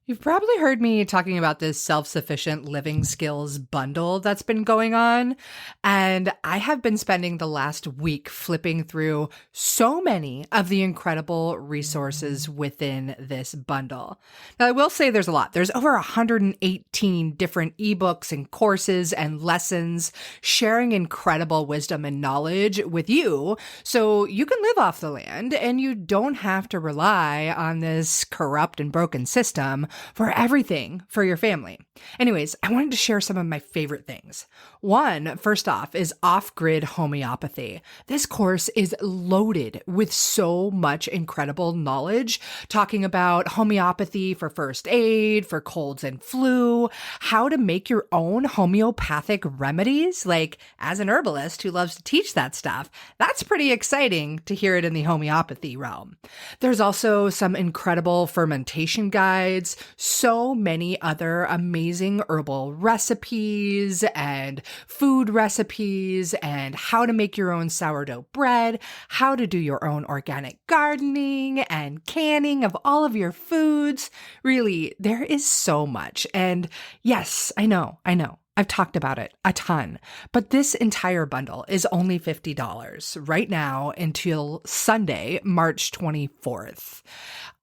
You've probably heard me talking about this self-sufficient living skills bundle that's been going on. And I have been spending the last week flipping through so many of the incredible resources within this bundle. Now, I will say there's a lot. There's over 118 different ebooks and courses and lessons sharing incredible wisdom and knowledge with you so you can live off the land and you don't have to rely on this corrupt and broken system for everything for your family. Anyways, I wanted to share some of my favorite things. One, first off, is off-grid homeopathy. This course is loaded with so much incredible knowledge, talking about homeopathy for first aid, for colds and flu, how to make your own homeopathic remedies. Like, as an herbalist who loves to teach that stuff, that's pretty exciting to hear it in the homeopathy realm. There's also some incredible fermentation guides, so many other amazing herbal recipes and food recipes, and how to make your own sourdough bread, how to do your own organic gardening and canning of all of your foods. Really, there is so much. And yes, I know. I've talked about it a ton, but this entire bundle is only $50 right now until Sunday, March 24th.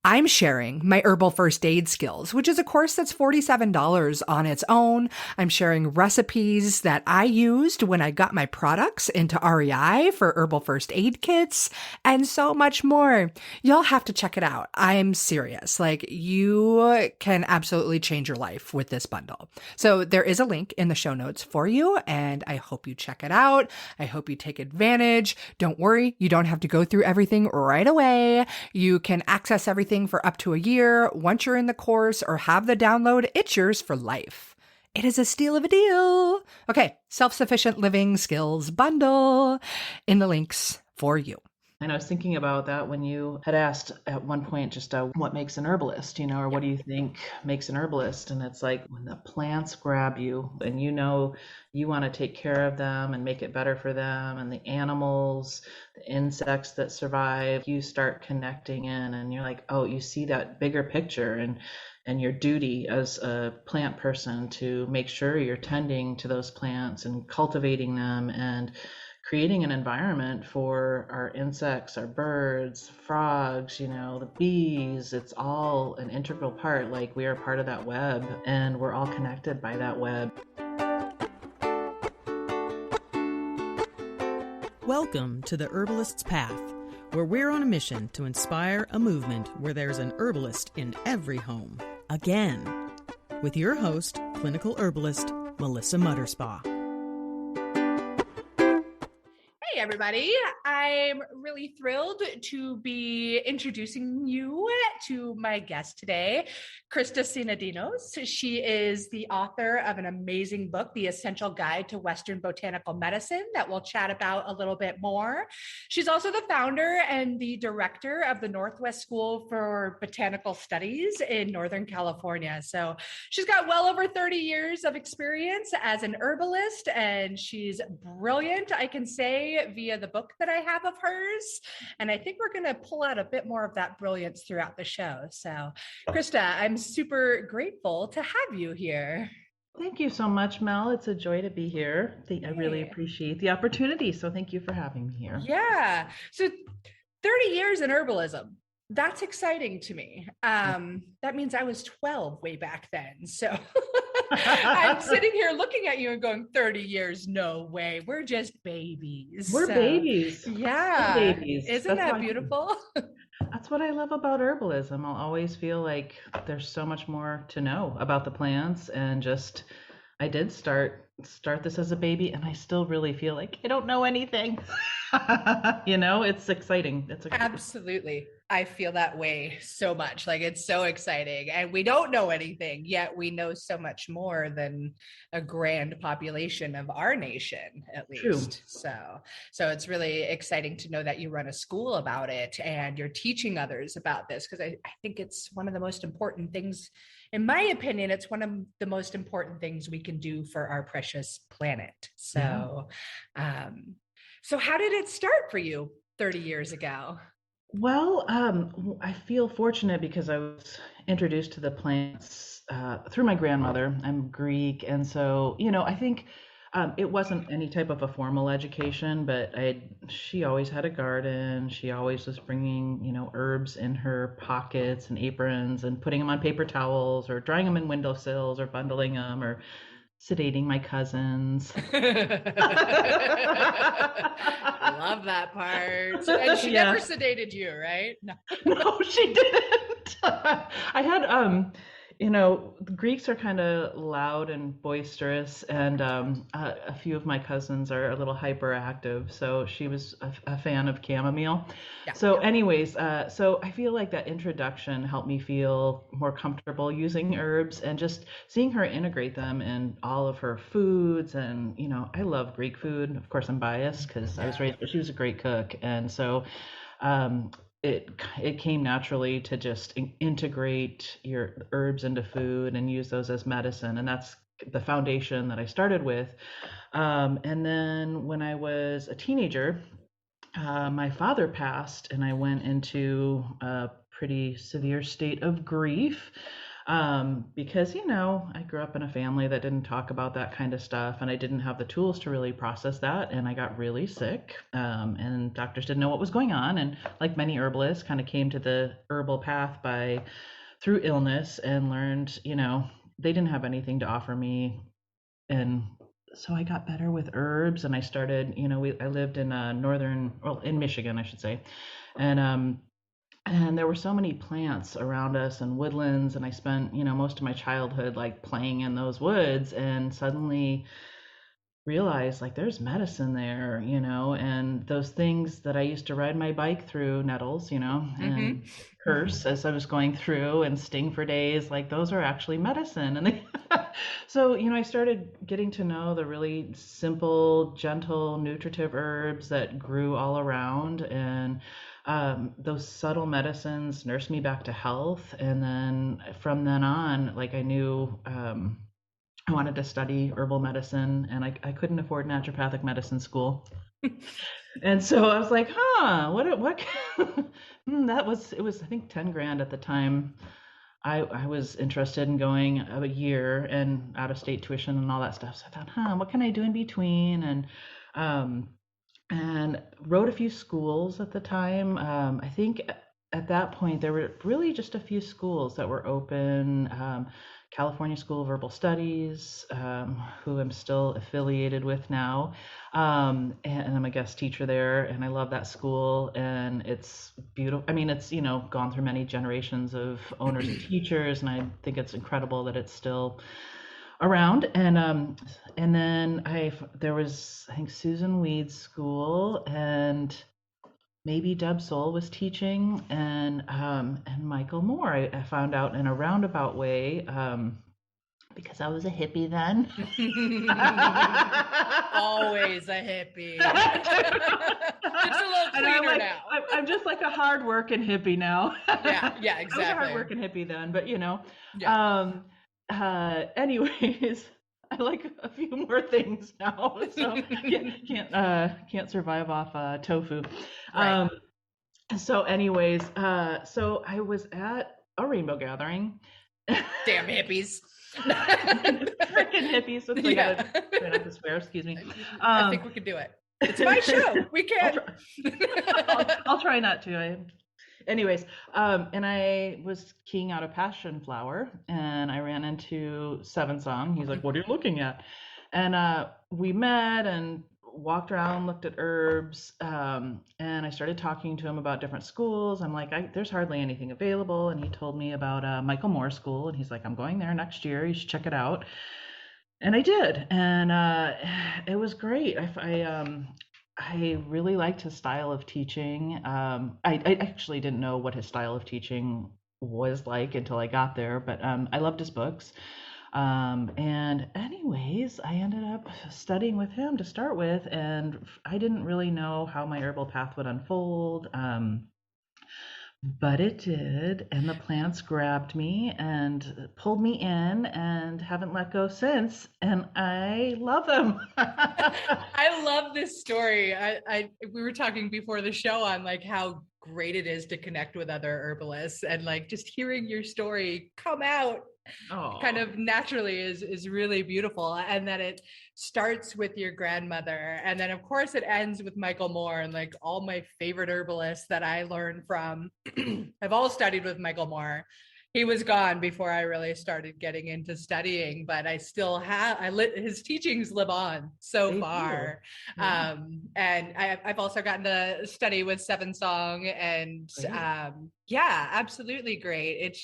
I'm sharing my herbal first aid skills, which is a course that's $47 on its own. I'm sharing recipes that I used when I got my products into REI for herbal first aid kits and so much more. You'll have to check it out. I'm serious. Like, you can absolutely change your life with this bundle. So there is a link in the show notes for you, and I hope you check it out. I hope you take advantage. Don't worry, you don't have to go through everything right away. You can access everything for up to a year. Once you're in the course or have the download, it's yours for life. It is a steal of a deal. Okay, self-sufficient living skills bundle in the links for you. And I was thinking about that when you had asked at one point just what makes an herbalist, or what do you think makes an herbalist? And it's like when the plants grab you and you want to take care of them and make it better for them, and the animals, the insects that survive, you start connecting in and you're like, oh, you see that bigger picture and your duty as a plant person to make sure you're tending to those plants and cultivating them and creating an environment for our insects, our birds, frogs, the bees. It's all an integral part. Like, we are part of that web and we're all connected by that web. Welcome to the Herbalist's Path, where we're on a mission to inspire a movement where there's an herbalist in every home. Again, with your host, clinical herbalist, Melissa Mutterspaugh. Hey everybody, I'm really thrilled to be introducing you to my guest today, Christa Sinodinos. She is the author of an amazing book, The Essential Guide to Western Botanical Medicine, that we'll chat about a little bit more. She's also the founder and the director of the Northwest School for Botanical Studies in Northern California. So she's got well over 30 years of experience as an herbalist, and she's brilliant, I can say, via the book that I have of hers. And I think we're going to pull out a bit more of that brilliance throughout the show. So, Christa, I'm super grateful to have you here. Thank you so much, Mel. It's a joy to be here. I really appreciate the opportunity. So thank you for having me here. Yeah. So 30 years in herbalism. That's exciting to me. That means I was 12 way back then. So I'm sitting here looking at you and going, 30 years, no way. We're just babies. We're babies. Yeah. We're babies. Isn't that beautiful? That's what I love about herbalism. I'll always feel like there's so much more to know about the plants, and just I did start this as a baby, and I still really feel like I don't know anything. It's exciting. Absolutely. I feel that way so much. Like, it's so exciting, and we don't know anything yet. We know so much more than a grand population of our nation, at least. True. So it's really exciting to know that you run a school about it and you're teaching others about this, because I think it's one of the most important things. In my opinion, it's one of the most important things we can do for our precious planet. So, so how did it start for you 30 years ago? Well, I feel fortunate because I was introduced to the plants through my grandmother. I'm Greek, and so I think it wasn't any type of a formal education, but she always had a garden. She always was bringing herbs in her pockets and aprons and putting them on paper towels or drying them in windowsills or bundling them or sedating my cousins. I love that part. And she Yeah. never sedated you, right? No. No, she didn't. I had the Greeks are kind of loud and boisterous, and a few of my cousins are a little hyperactive, so she was a fan of chamomile. Yeah. So anyways, so I feel like that introduction helped me feel more comfortable using herbs and just seeing her integrate them in all of her foods. And I love Greek food. Of course, I'm biased because I was raised, but she was a great cook, and so um, it came naturally to just integrate your herbs into food and use those as medicine, and that's the foundation that I started with. And then when I was a teenager, my father passed, and I went into a pretty severe state of grief because I grew up in a family that didn't talk about that kind of stuff, and I didn't have the tools to really process that, and I got really sick, and doctors didn't know what was going on, and like many herbalists, kind of came to the herbal path through illness and learned, they didn't have anything to offer me, and so I got better with herbs, and I started, I lived in in Michigan, I should say, and there were so many plants around us and woodlands, and I spent, most of my childhood like playing in those woods, and suddenly realized like there's medicine there, and those things that I used to ride my bike through, nettles, and curse as I was going through and sting for days, like those are actually medicine. And so, I started getting to know the really simple, gentle, nutritive herbs that grew all around, and those subtle medicines nursed me back to health. And then from then on, like I knew I wanted to study herbal medicine, and I couldn't afford naturopathic medicine school. And so I was like, what it was, I think, 10 grand at the time. I was interested in going a year and out of state tuition and all that stuff. So I thought, what can I do in between? And wrote a few schools at the time. I think at that point there were really just a few schools that were open. California School of Herbal Studies, who I'm still affiliated with now, and I'm a guest teacher there, and I love that school, and it's beautiful. I mean, it's gone through many generations of owners and teachers, and I think it's incredible that it's still around. And then there was, I think, Susan Weed's school, and maybe Deb Soul was teaching, and Michael Moore. I found out in a roundabout way, because I was a hippie then. Always a hippie. It's a little cleaner now. I'm just like a hard-working hippie now. Yeah, exactly. I was a hard-working hippie then, but Yeah. Anyways, I like a few more things now, so can't survive off tofu. Right. So anyways, so I was at a rainbow gathering. Damn hippies. Freaking hippies. So I gotta try not to swear, excuse me. I think we can do it. It's my show. We can. I'll try not to. Anyways, and I was keying out a passion flower, and I ran into Seven Song. He's like, "What are you looking at?" And we met and walked around, looked at herbs, and I started talking to him about different schools. I'm like, there's hardly anything available, and he told me about Michael Moore School, and he's like, I'm going there next year. You should check it out. And I did, and it was great. I really liked his style of teaching. I actually didn't know what his style of teaching was like until I got there, but I loved his books. And anyways, I ended up studying with him to start with, and I didn't really know how my herbal path would unfold. But it did, and the plants grabbed me and pulled me in and haven't let go since, and I love them. I love this story. We were talking before the show on like how great it is to connect with other herbalists, and like just hearing your story come out kind of naturally is really beautiful. And that it starts with your grandmother, and then of course it ends with Michael Moore. And like all my favorite herbalists that I learned from have all studied with Michael Moore. He was gone before I really started getting into studying, but I still have, his teachings live on so far. Yeah. And I've also gotten to study with Seven Song, and yeah, absolutely great.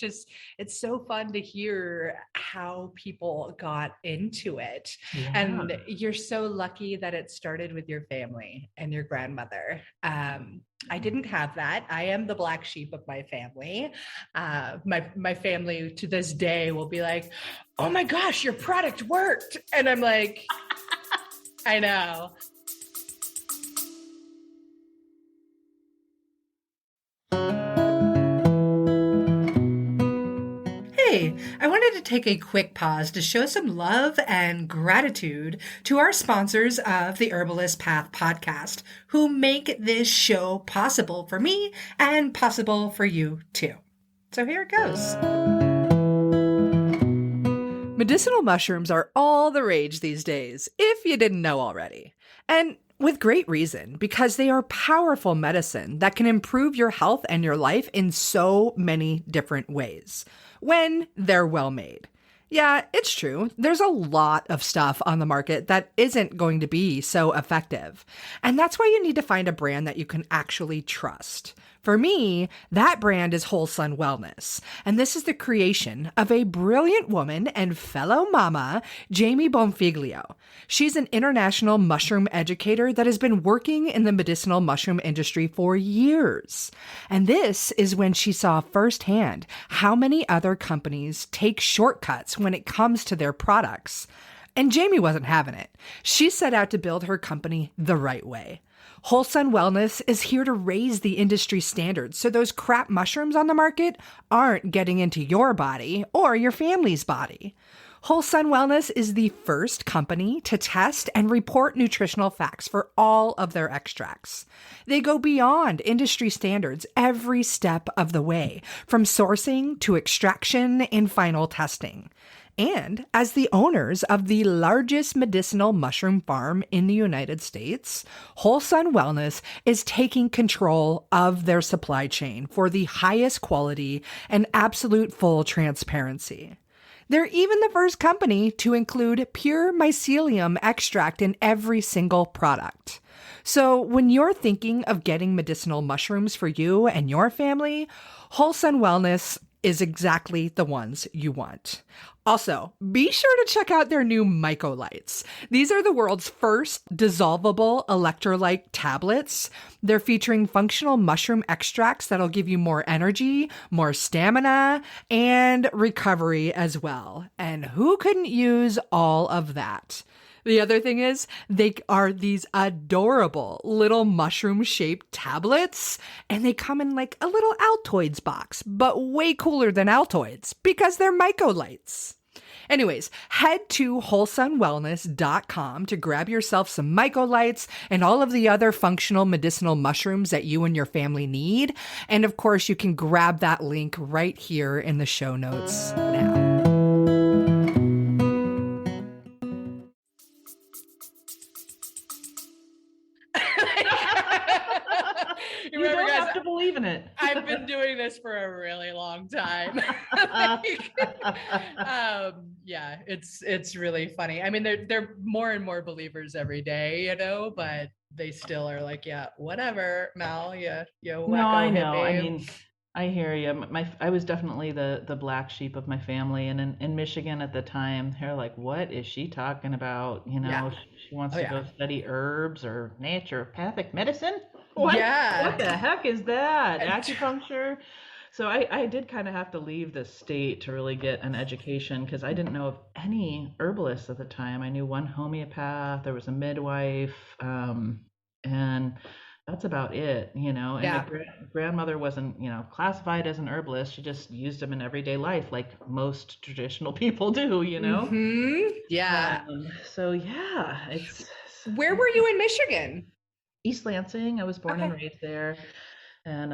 It's so fun to hear how people got into it. Yeah. And you're so lucky that it started with your family and your grandmother. I didn't have that. I am the black sheep of my family. My family to this day will be like, "Oh my gosh, your product worked." And I'm like, I know. Hey, I wanted to take a quick pause to show some love and gratitude to our sponsors of the Herbalist Path podcast, who make this show possible for me and possible for you too. So here it goes. Medicinal mushrooms are all the rage these days, if you didn't know already. And with great reason, because they are powerful medicine that can improve your health and your life in so many different ways when they're well made. Yeah, it's true. There's a lot of stuff on the market that isn't going to be so effective. And that's why you need to find a brand that you can actually trust. For me, that brand is Wholesale Wellness, and this is the creation of a brilliant woman and fellow mama, Jamie Bonfiglio. She's an international mushroom educator that has been working in the medicinal mushroom industry for years. And this is when she saw firsthand how many other companies take shortcuts when it comes to their products. And Jamie wasn't having it. She set out to build her company the right way. Wholesale Wellness is here to raise the industry standards so those crap mushrooms on the market aren't getting into your body or your family's body. Wholesale Wellness is the first company to test and report nutritional facts for all of their extracts. They go beyond industry standards every step of the way, from sourcing to extraction and final testing. And as the owners of the largest medicinal mushroom farm in the United States, Wholesale Wellness is taking control of their supply chain for the highest quality and absolute full transparency. They're even the first company to include pure mycelium extract in every single product. So when you're thinking of getting medicinal mushrooms for you and your family, Wholesale Wellness is exactly the ones you want. Also, be sure to check out their new Mycolites. These are the world's first dissolvable electrolyte tablets. They're featuring functional mushroom extracts that'll give you more energy, more stamina, and recovery as well. And who couldn't use all of that? The other thing is, they are these adorable little mushroom-shaped tablets, and they come in like a little Altoids box, but way cooler than Altoids because they're Mycolites. Anyways, head to wholesalewellness.com to grab yourself some Mycolites and all of the other functional medicinal mushrooms that you and your family need. And of course, you can grab that link right here in the show notes now. You don't have to believe in it. I've been doing this for a really long time. Yeah, it's really funny. I mean, they're more and more believers every day, you know, but they still are like, yeah, whatever, Mal, you no, I know. Hippie. I mean, I hear you. I was definitely the black sheep of my family, and in Michigan at the time, they're like, "What is she talking about?" You know, yeah. She wants to go study herbs or naturopathic medicine. What? Yeah. What the heck is that? Acupuncture? So I did kind of have to leave the state to really get an education because I didn't know of any herbalists at the time. I knew one homeopath, there was a midwife, and that's about it, you know. And my grandmother wasn't, you know, classified as an herbalist. She just used them in everyday life like most traditional people do, you know. Mm-hmm. Yeah. So yeah, it's. Where were you in Michigan? East Lansing. I was born and raised there. and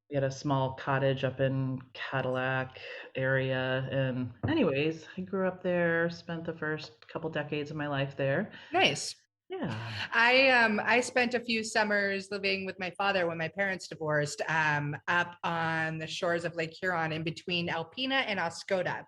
we had a small cottage up in Cadillac area. And anyways, I grew up there, spent the first couple decades of my life there. Nice. Yeah. I spent a few summers living with my father when my parents divorced, up on the shores of Lake Huron in between Alpena and Oscoda.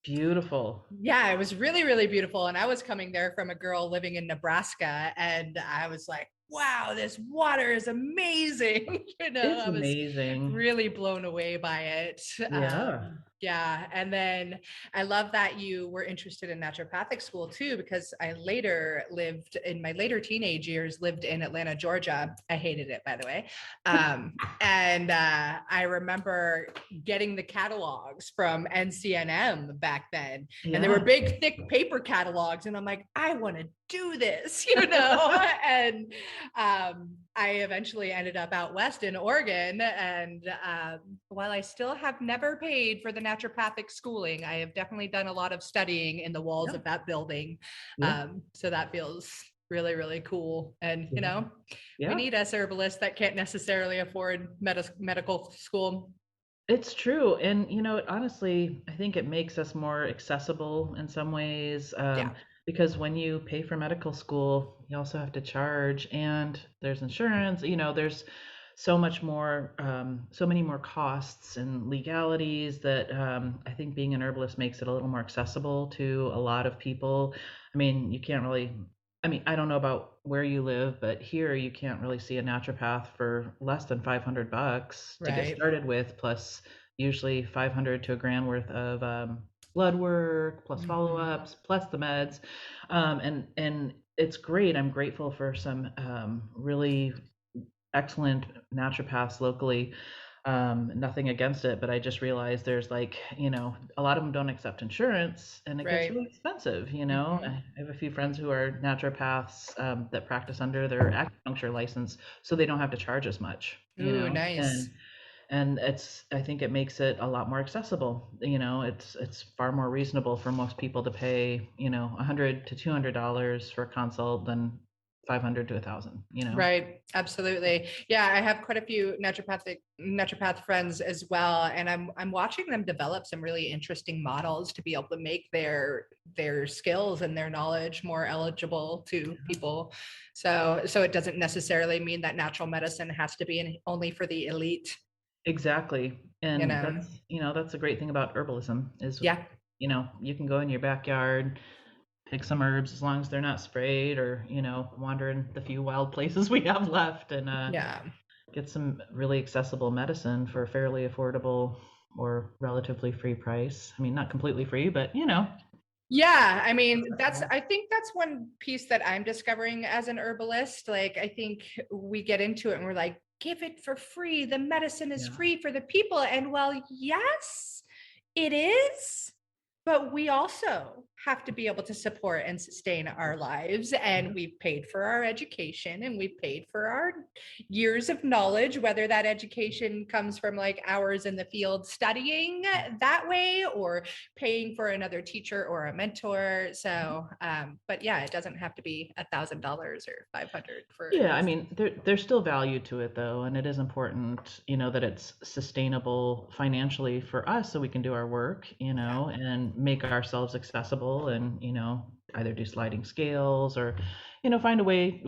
Beautiful. Yeah, it was really, really beautiful. And I was coming there from a girl living in Nebraska, and I was like, wow, this water is amazing. It's I was amazing. really blown away by it. Yeah. Yeah. And then I love that you were interested in naturopathic school too, because I later lived in my later teenage years, lived in Atlanta, Georgia. I hated it, by the way. And I remember getting the catalogs from NCNM back then. And they were Yeah. big, thick paper catalogs. And I'm like, I want to do this, and I eventually ended up out west in Oregon. And while I still have never paid for the naturopathic schooling, I have definitely done a lot of studying in the walls Yeah. of that building. Yeah. So that feels really, really cool. And, we Yeah. need us herbalists that can't necessarily afford medical school. It's true. And, honestly, I think it makes us more accessible in some ways. Yeah. Because when you pay for medical school, you also have to charge, and there's insurance, there's so much more, so many more costs and legalities that I think being an herbalist makes it a little more accessible to a lot of people. I mean, you can't really, I don't know about where you live, but here you can't really see a naturopath for less than $500 to get Right. started with, plus usually 500 to a grand worth of blood work, plus follow-ups, plus the meds. And it's great. I'm grateful for some really excellent naturopaths locally. Nothing against it, but I just realized there's a lot of them don't accept insurance, and it gets Right. really expensive. I have a few friends who are naturopaths that practice under their acupuncture license, so they don't have to charge as much. Ooh, nice. And I think it makes it a lot more accessible. It's far more reasonable for most people to pay $100 to $200 for a consult than 500 to 1,000. Right. Absolutely. Yeah. I have quite a few naturopath friends as well. And I'm watching them develop some really interesting models to be able to make their skills and their knowledge more eligible to people. So it doesn't necessarily mean that natural medicine has to be only for the elite. Exactly. You And know? that's a great thing about herbalism is, Yeah. you can go in your backyard, pick some herbs as long as they're not sprayed, or, wander in the few wild places we have left, and Yeah. get some really accessible medicine for a fairly affordable or relatively free price. I mean, not completely free, but Yeah, I mean, I think that's one piece that I'm discovering as an herbalist. Like, I think we get into it and we're like, give it for free. The medicine is Yeah. free for the people. And well, yes, it is. But we also have to be able to support and sustain our lives. And we've paid for our education, and we've paid for our years of knowledge, whether that education comes from like hours in the field studying that way, or paying for another teacher or a mentor. So, but yeah, it doesn't have to be $1,000 or 500 for. Yeah, I mean, there's still value to it though, and it is important, that it's sustainable financially for us so we can do our work, and make ourselves accessible, and, either do sliding scales or, find a way.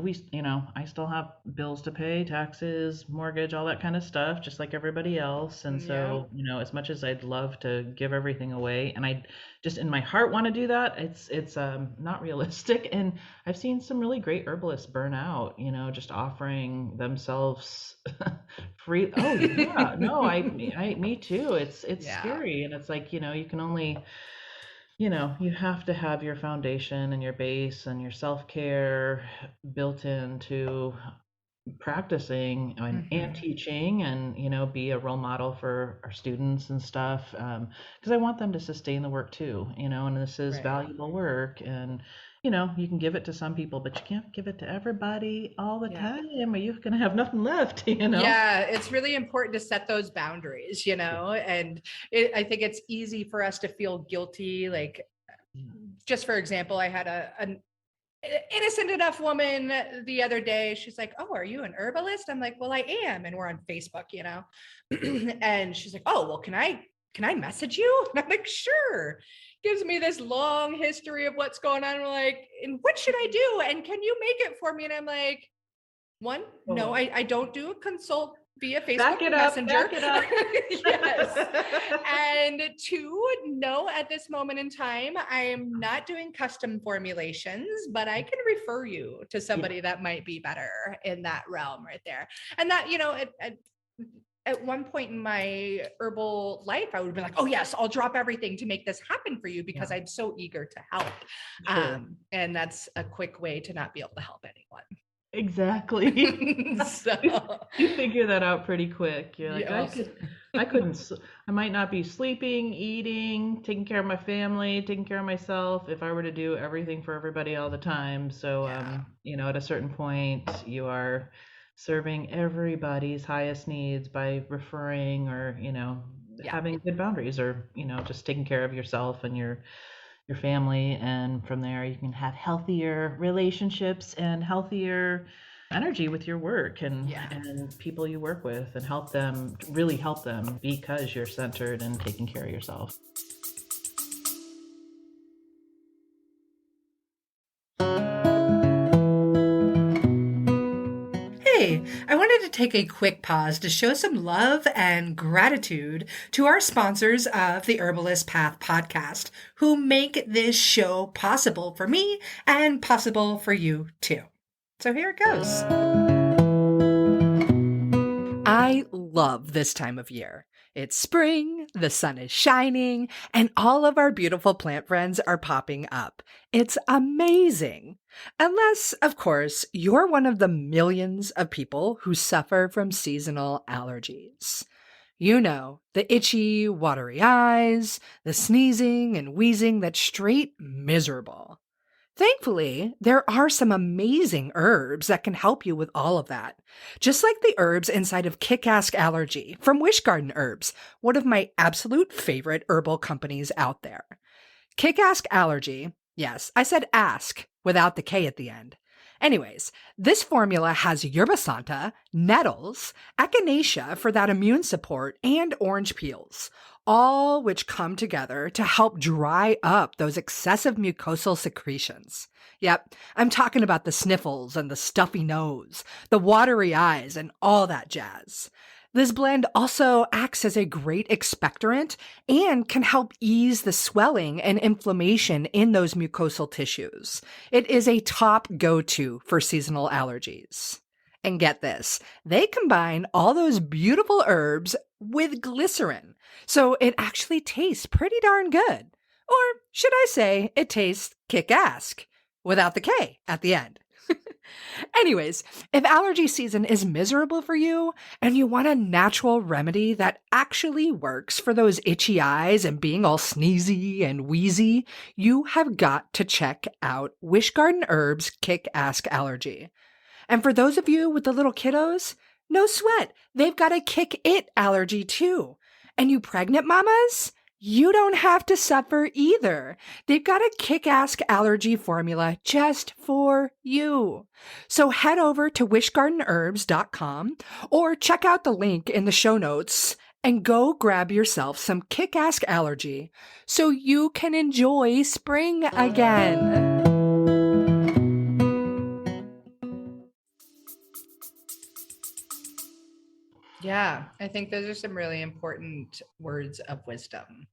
I still have bills to pay, taxes, mortgage, all that kind of stuff, just like everybody else. And so, as much as I'd love to give everything away, and I just in my heart want to do that, it's not realistic. And I've seen some really great herbalists burn out, just offering themselves free. Oh yeah, no, me too. It's Yeah. scary, and it's like, you can only, you have to have your foundation and your base and your self-care built into practicing and teaching, and be a role model for our students and stuff, because I want them to sustain the work too, and this is Right. valuable work. And you can give it to some people, but you can't give it to everybody all the Yeah. time, or you're gonna have nothing left. Yeah, it's really important to set those boundaries, and I think it's easy for us to feel guilty. Like, just for example, I had innocent enough woman the other day. She's like, "Oh, are you an herbalist?" I'm like, "Well, I am." And we're on Facebook, and she's like, "Oh, well, can I message you?" And I'm like, "Sure." Gives me this long history of what's going on. We're like, "And what should I do? And can you make it for me?" And I'm like, one, no, I don't do a consult via Facebook Messenger. Back it up. Yes. And two, no, at this moment in time, I am not doing custom formulations, but I can refer you to somebody that might be better in that realm right there. And that, at one point in my herbal life, I would be like, "Oh yes, I'll drop everything to make this happen for you," because I'm so eager to help. Sure. And that's a quick way to not be able to help anyone. Exactly. So You figure that out pretty quick. You're like, yeah. I couldn't, I might not be sleeping, eating, taking care of my family, taking care of myself if I were to do everything for everybody all the time. So, at a certain point, you are serving everybody's highest needs by referring or, having good boundaries or, just taking care of yourself and your family, and from there you can have healthier relationships and healthier energy with your work and people you work with, and really help them because you're centered and taking care of yourself. Hey, I wanted to take a quick pause to show some love and gratitude to our sponsors of the Herbalist Path podcast, who make this show possible for me and possible for you too. So here it goes. I love this time of year. It's spring, the sun is shining, and all of our beautiful plant friends are popping up. It's amazing. Unless, of course, you're one of the millions of people who suffer from seasonal allergies. You know, the itchy, watery eyes, the sneezing and wheezing that's straight miserable. Thankfully, there are some amazing herbs that can help you with all of that. Just like the herbs inside of Kick-Ass Allergy from Wish Garden Herbs, one of my absolute favorite herbal companies out there. Kick-Ass Allergy, yes, I said ask without the K at the end. Anyways, this formula has yerba santa, nettles, echinacea for that immune support, and orange peels, all which come together to help dry up those excessive mucosal secretions. Yep, I'm talking about the sniffles and the stuffy nose, the watery eyes, and all that jazz. This blend also acts as a great expectorant and can help ease the swelling and inflammation in those mucosal tissues. It is a top go-to for seasonal allergies. And get this, they combine all those beautiful herbs with glycerin, so it actually tastes pretty darn good. Or should I say, it tastes kick-ass, without the K at the end. Anyways, if allergy season is miserable for you and you want a natural remedy that actually works for those itchy eyes and being all sneezy and wheezy, you have got to check out Wish Garden Herbs Kick-Ass Allergy. And for those of you with the little kiddos, no sweat, they've got a Kick It allergy too. And you pregnant mamas? You don't have to suffer either. They've got a kick-ass allergy formula just for you. So head over to wishgardenherbs.com or check out the link in the show notes and go grab yourself some kick-ass allergy so you can enjoy spring again. Yeah, I think those are some really important words of wisdom.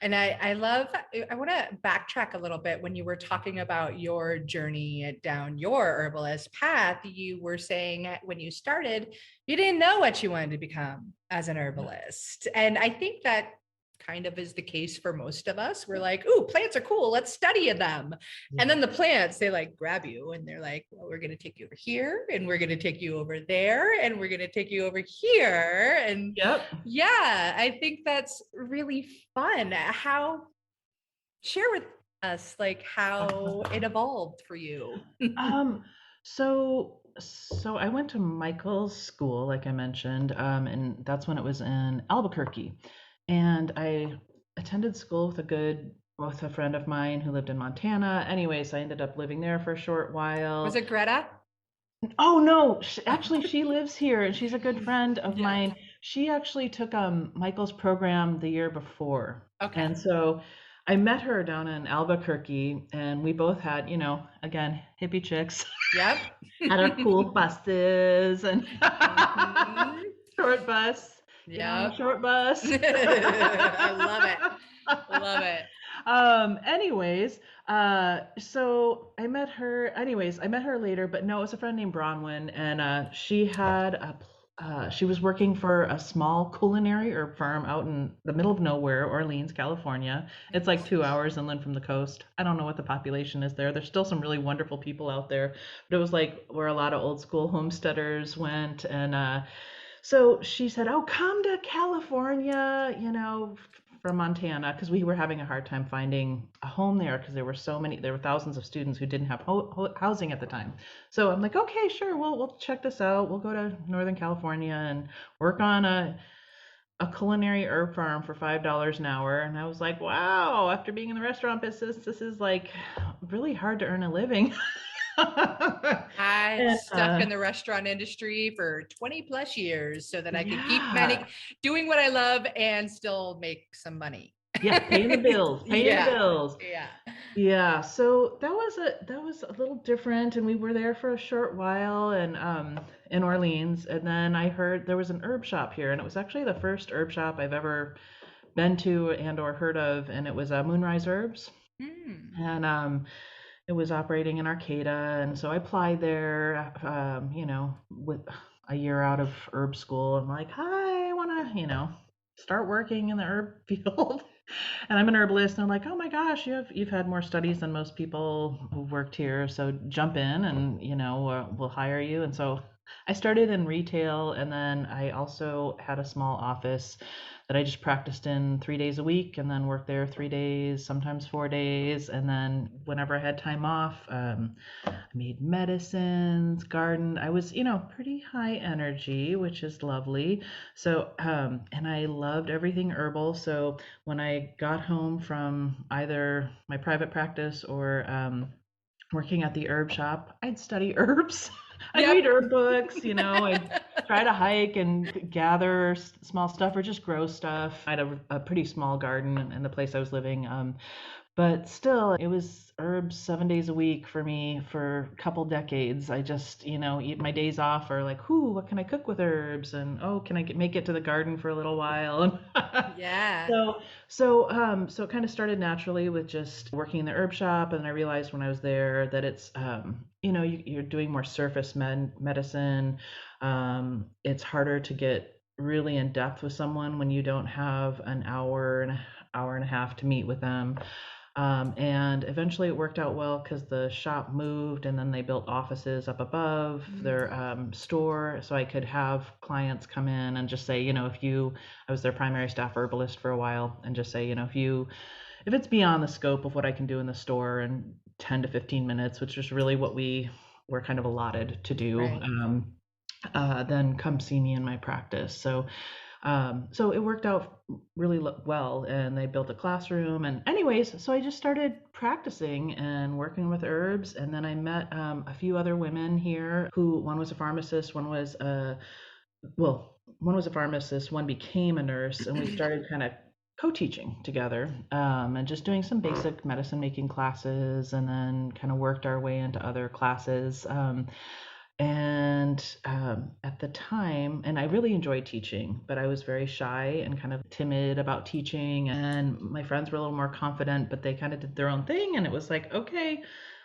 And I want to backtrack a little bit. When you were talking about your journey down your herbalist path, you were saying when you started, you didn't know what you wanted to become as an herbalist. And I think that kind of is the case for most of us. We're like, ooh, plants are cool. Let's study them. Yeah. And then the plants, they like grab you and they're like, well, we're going to take you over here and we're going to take you over there and we're going to take you over here. And yeah, I think that's really fun. Share with us like how it evolved for you. So I went to Michael's school, like I mentioned, and that's when it was in Albuquerque. And I attended school with a good with a friend of mine who lived in Montana. Anyways, I ended up living there for a short while. Was it Greta? Oh no, actually she lives here and she's a good friend of Yeah. mine. She actually took Michael's program the year before. Okay. And so I met her down in Albuquerque and we both had, again, hippie chicks, Yep. had our cool buses and Mhm. short bus. Get on the Yep. short bus. I love it. Love it. Anyways, so I met her. Anyways, I met her later, but no, it was a friend named Bronwyn, and she was working for a small culinary herb farm out in the middle of nowhere, Orleans, California. It's like 2 hours inland from the coast. I don't know what the population is there. There's still some really wonderful people out there, but it was like where a lot of old school homesteaders went, and so she said, "Oh, come to California, from Montana," because we were having a hard time finding a home there because there were thousands of students who didn't have housing at the time. So I'm like, okay, sure, we'll check this out. We'll go to Northern California and work on a culinary herb farm for $5 an hour. And I was like, wow, after being in the restaurant business, this is like really hard to earn a living. I stuck in the restaurant industry for 20 plus years so that I could keep doing what I love and still make some money. Yeah, paying the bills, paying the bills. Yeah. Yeah, so that was a little different, and we were there for a short while and in Orleans, and then I heard there was an herb shop here, and it was actually the first herb shop I've ever been to and or heard of, and it was Moonrise Herbs. And it was operating in Arcata, and so I applied there, with a year out of herb school. I'm like, hi, I want to, start working in the herb field. And I'm an herbalist, and I'm like, oh my gosh, you've had more studies than most people who've worked here, so jump in, and we'll hire you. And so I started in retail, and then I also had a small office that I just practiced in 3 days a week, and then worked there 3 days, sometimes 4 days. And then whenever I had time off, I made medicines, gardened. I was, pretty high energy, which is lovely. So, and I loved everything herbal. So when I got home from either my private practice or working at the herb shop, I'd study herbs. I'd read herb books, I'd try to hike and gather small stuff or just grow stuff. I had a pretty small garden in the place I was living. But still, it was herbs 7 days a week for me for a couple decades. I just, eat my days off or like, what can I cook with herbs? And can I make it to the garden for a little while? Yeah. So it kind of started naturally with just working in the herb shop, and I realized when I was there that it's, you're doing more surface medicine. It's harder to get really in depth with someone when you don't have an hour and a half to meet with them. And eventually it worked out well because the shop moved, and then they built offices up above their store, so I could have clients come in and just say, I was their primary staff herbalist for a while, and just say, if it's beyond the scope of what I can do in the store in 10 to 15 minutes, which is really what we were kind of allotted to do, right. Then come see me in my practice. So it worked out really well, and they built a classroom. And anyways, so I just started practicing and working with herbs. And then I met a few other women here who, one was a pharmacist, one was a pharmacist, one became a nurse, and we started kind of co-teaching together, and just doing some basic medicine making classes, and then kind of worked our way into other classes. And at the time, and I really enjoyed teaching, but I was very shy and kind of timid about teaching, and my friends were a little more confident, but they kind of did their own thing, and it was like, okay,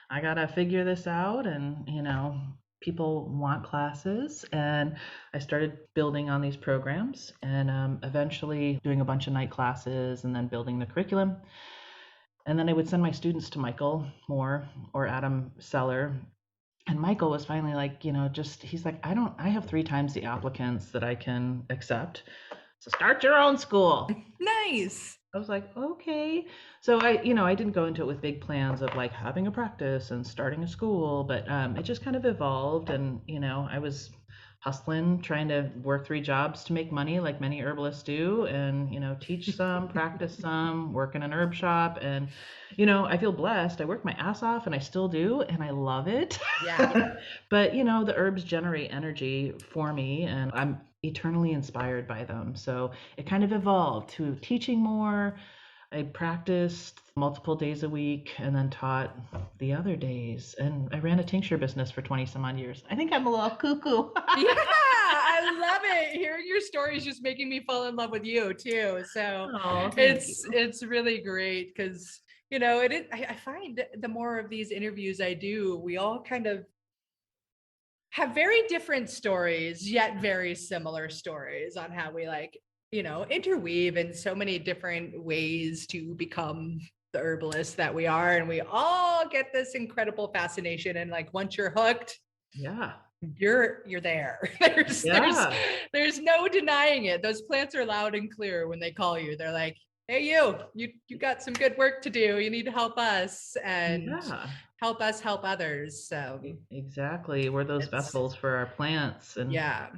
I gotta figure this out, and people want classes, and I started building on these programs, and eventually doing a bunch of night classes, and then building the curriculum. And then I would send my students to Michael Moore or Adam Seller. And Michael was finally like, he's like, I have 3 times the applicants that I can accept. So start your own school. Nice. I was like, okay. So I didn't go into it with big plans of like having a practice and starting a school, but it just kind of evolved. And, I was hustling, trying to work 3 jobs to make money like many herbalists do, and, teach some, practice some, work in an herb shop. And, I feel blessed. I work my ass off and I still do, and I love it. Yeah. But, the herbs generate energy for me, and I'm eternally inspired by them. So it kind of evolved to teaching more. I practiced multiple days a week and then taught the other days. And I ran a tincture business for 20 some odd years. I think I'm a little cuckoo. Yeah, I love it. Hearing your story is just making me fall in love with you too. So Oh, thank it's you. it's really great because I find the more of these interviews I do, we all kind of have very different stories, yet very similar stories on how we interweave in so many different ways to become the herbalist that we are. And we all get this incredible fascination. And like, once you're hooked, Yeah. you're there. there's Yeah. there's no denying it. Those plants are loud and clear when they call you. They're like, hey, you got some good work to do. You need to help us and Yeah. help us help others. So Exactly. We're those vessels for our plants, and yeah,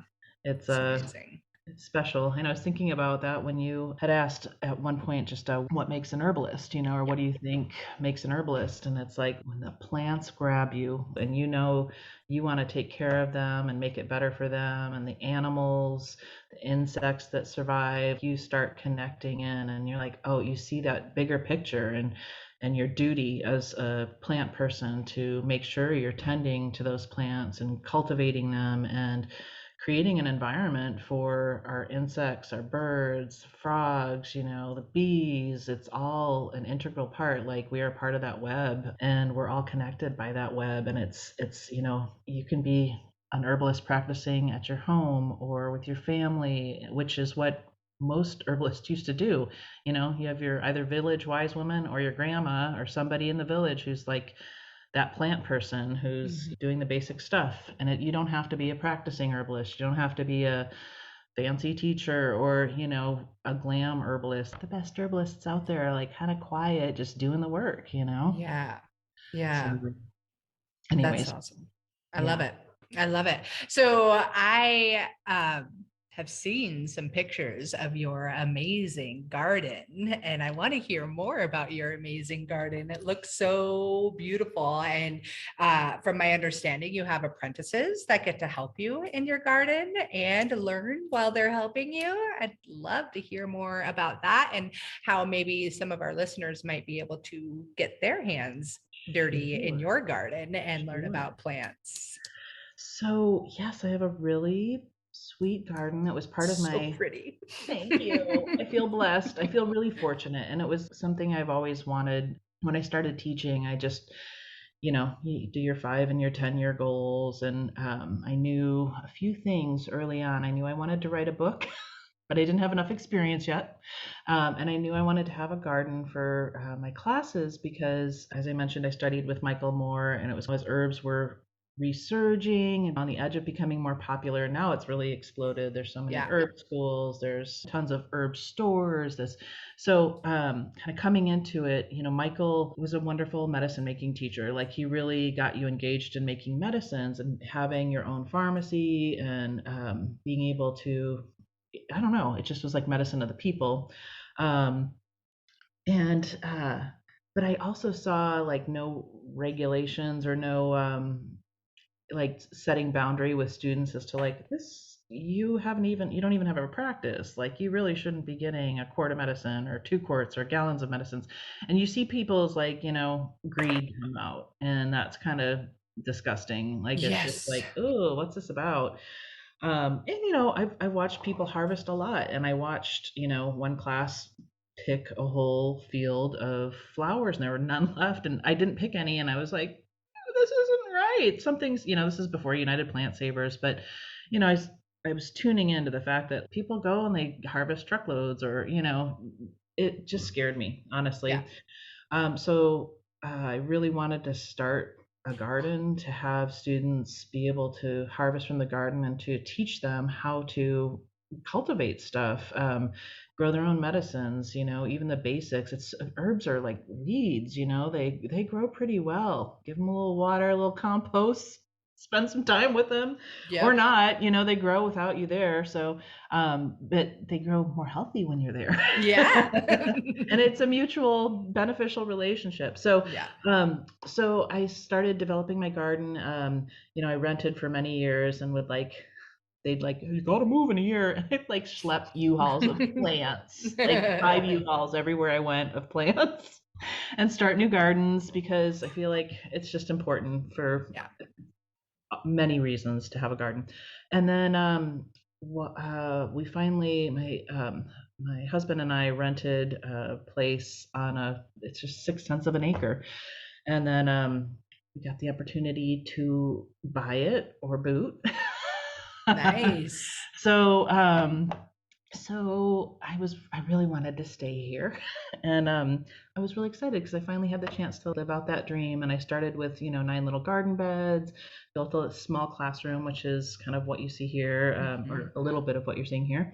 it's amazing. it's special. And I was thinking about that when you had asked at one point just what makes an herbalist, or what do you think makes an herbalist? And it's like when the plants grab you and you want to take care of them and make it better for them, and the animals, the insects that survive, you start connecting in, and you're like, oh, you see that bigger picture, and your duty as a plant person to make sure you're tending to those plants and cultivating them and creating an environment for our insects, our birds, frogs, the bees. It's all an integral part. Like, we are part of that web, and we're all connected by that web. And it's you can be an herbalist practicing at your home or with your family, which is what most herbalists used to do. You have your either village wise woman or your grandma or somebody in the village who's like that plant person who's doing the basic stuff. And you don't have to be a practicing herbalist. You don't have to be a fancy teacher or, a glam herbalist. The best herbalists out there are like kind of quiet, just doing the work, Yeah. Yeah. So, anyways. That's awesome. I love it. I love it. So I have seen some pictures of your amazing garden, and I want to hear more about your amazing garden. It looks so beautiful. And from my understanding, you have apprentices that get to help you in your garden and learn while they're helping you. I'd love to hear more about that and how maybe some of our listeners might be able to get their hands dirty in your garden and learn about plants. So yes, I have a really sweet garden that was part of my pretty. Thank you. I feel blessed. I feel really fortunate. And it was something I've always wanted. When I started teaching, I just, you do your 5 and your 10-year goals. And I knew a few things early on. I knew I wanted to write a book, but I didn't have enough experience yet. And I knew I wanted to have a garden for my classes because, as I mentioned, I studied with Michael Moore, and it was as herbs were resurging and on the edge of becoming more popular. Now it's really exploded. There's so many herb schools, there's tons of herb stores. So kind of coming into it, Michael was a wonderful medicine making teacher. Like, he really got you engaged in making medicines and having your own pharmacy and being able to, I don't know, it just was like medicine of the people. But I also saw like no regulations or no like setting boundary with students as to like, this, you don't even have a practice. Like, you really shouldn't be getting a quart of medicine or 2 quarts or gallons of medicines. And you see people's like, greed come out, and that's kind of disgusting. Like, it's just like, oh, what's this about? And I've watched people harvest a lot, and I watched, one class pick a whole field of flowers, and there were none left, and I didn't pick any, and I was like, this isn't right. Something's, this is before United Plant Savers, but I was tuning into the fact that people go and they harvest truckloads, or it just scared me, honestly. So I really wanted to start a garden to have students be able to harvest from the garden and to teach them how to cultivate stuff, grow their own medicines, even the basics. Herbs are like weeds, they grow pretty well. Give them a little water, a little compost, spend some time with them Yep. or not, they grow without you there. So, but they grow more healthy when you're there. Yeah. And it's a mutual beneficial relationship. So, Yeah. so I started developing my garden. I rented for many years and they'd you gotta move in a year. And I'd schlep U-Hauls of plants, 5 U-Hauls everywhere I went of plants and start new gardens because I feel like it's just important for many reasons to have a garden. And then we finally, my husband and I rented a place it's just 6/10 of an acre. And then we got the opportunity to buy it or boot. Nice. So I really wanted to stay here, and I was really excited because I finally had the chance to live out that dream. And I started with 9 little garden beds, built a small classroom, which is kind of what you see here, or a little bit of what you're seeing here.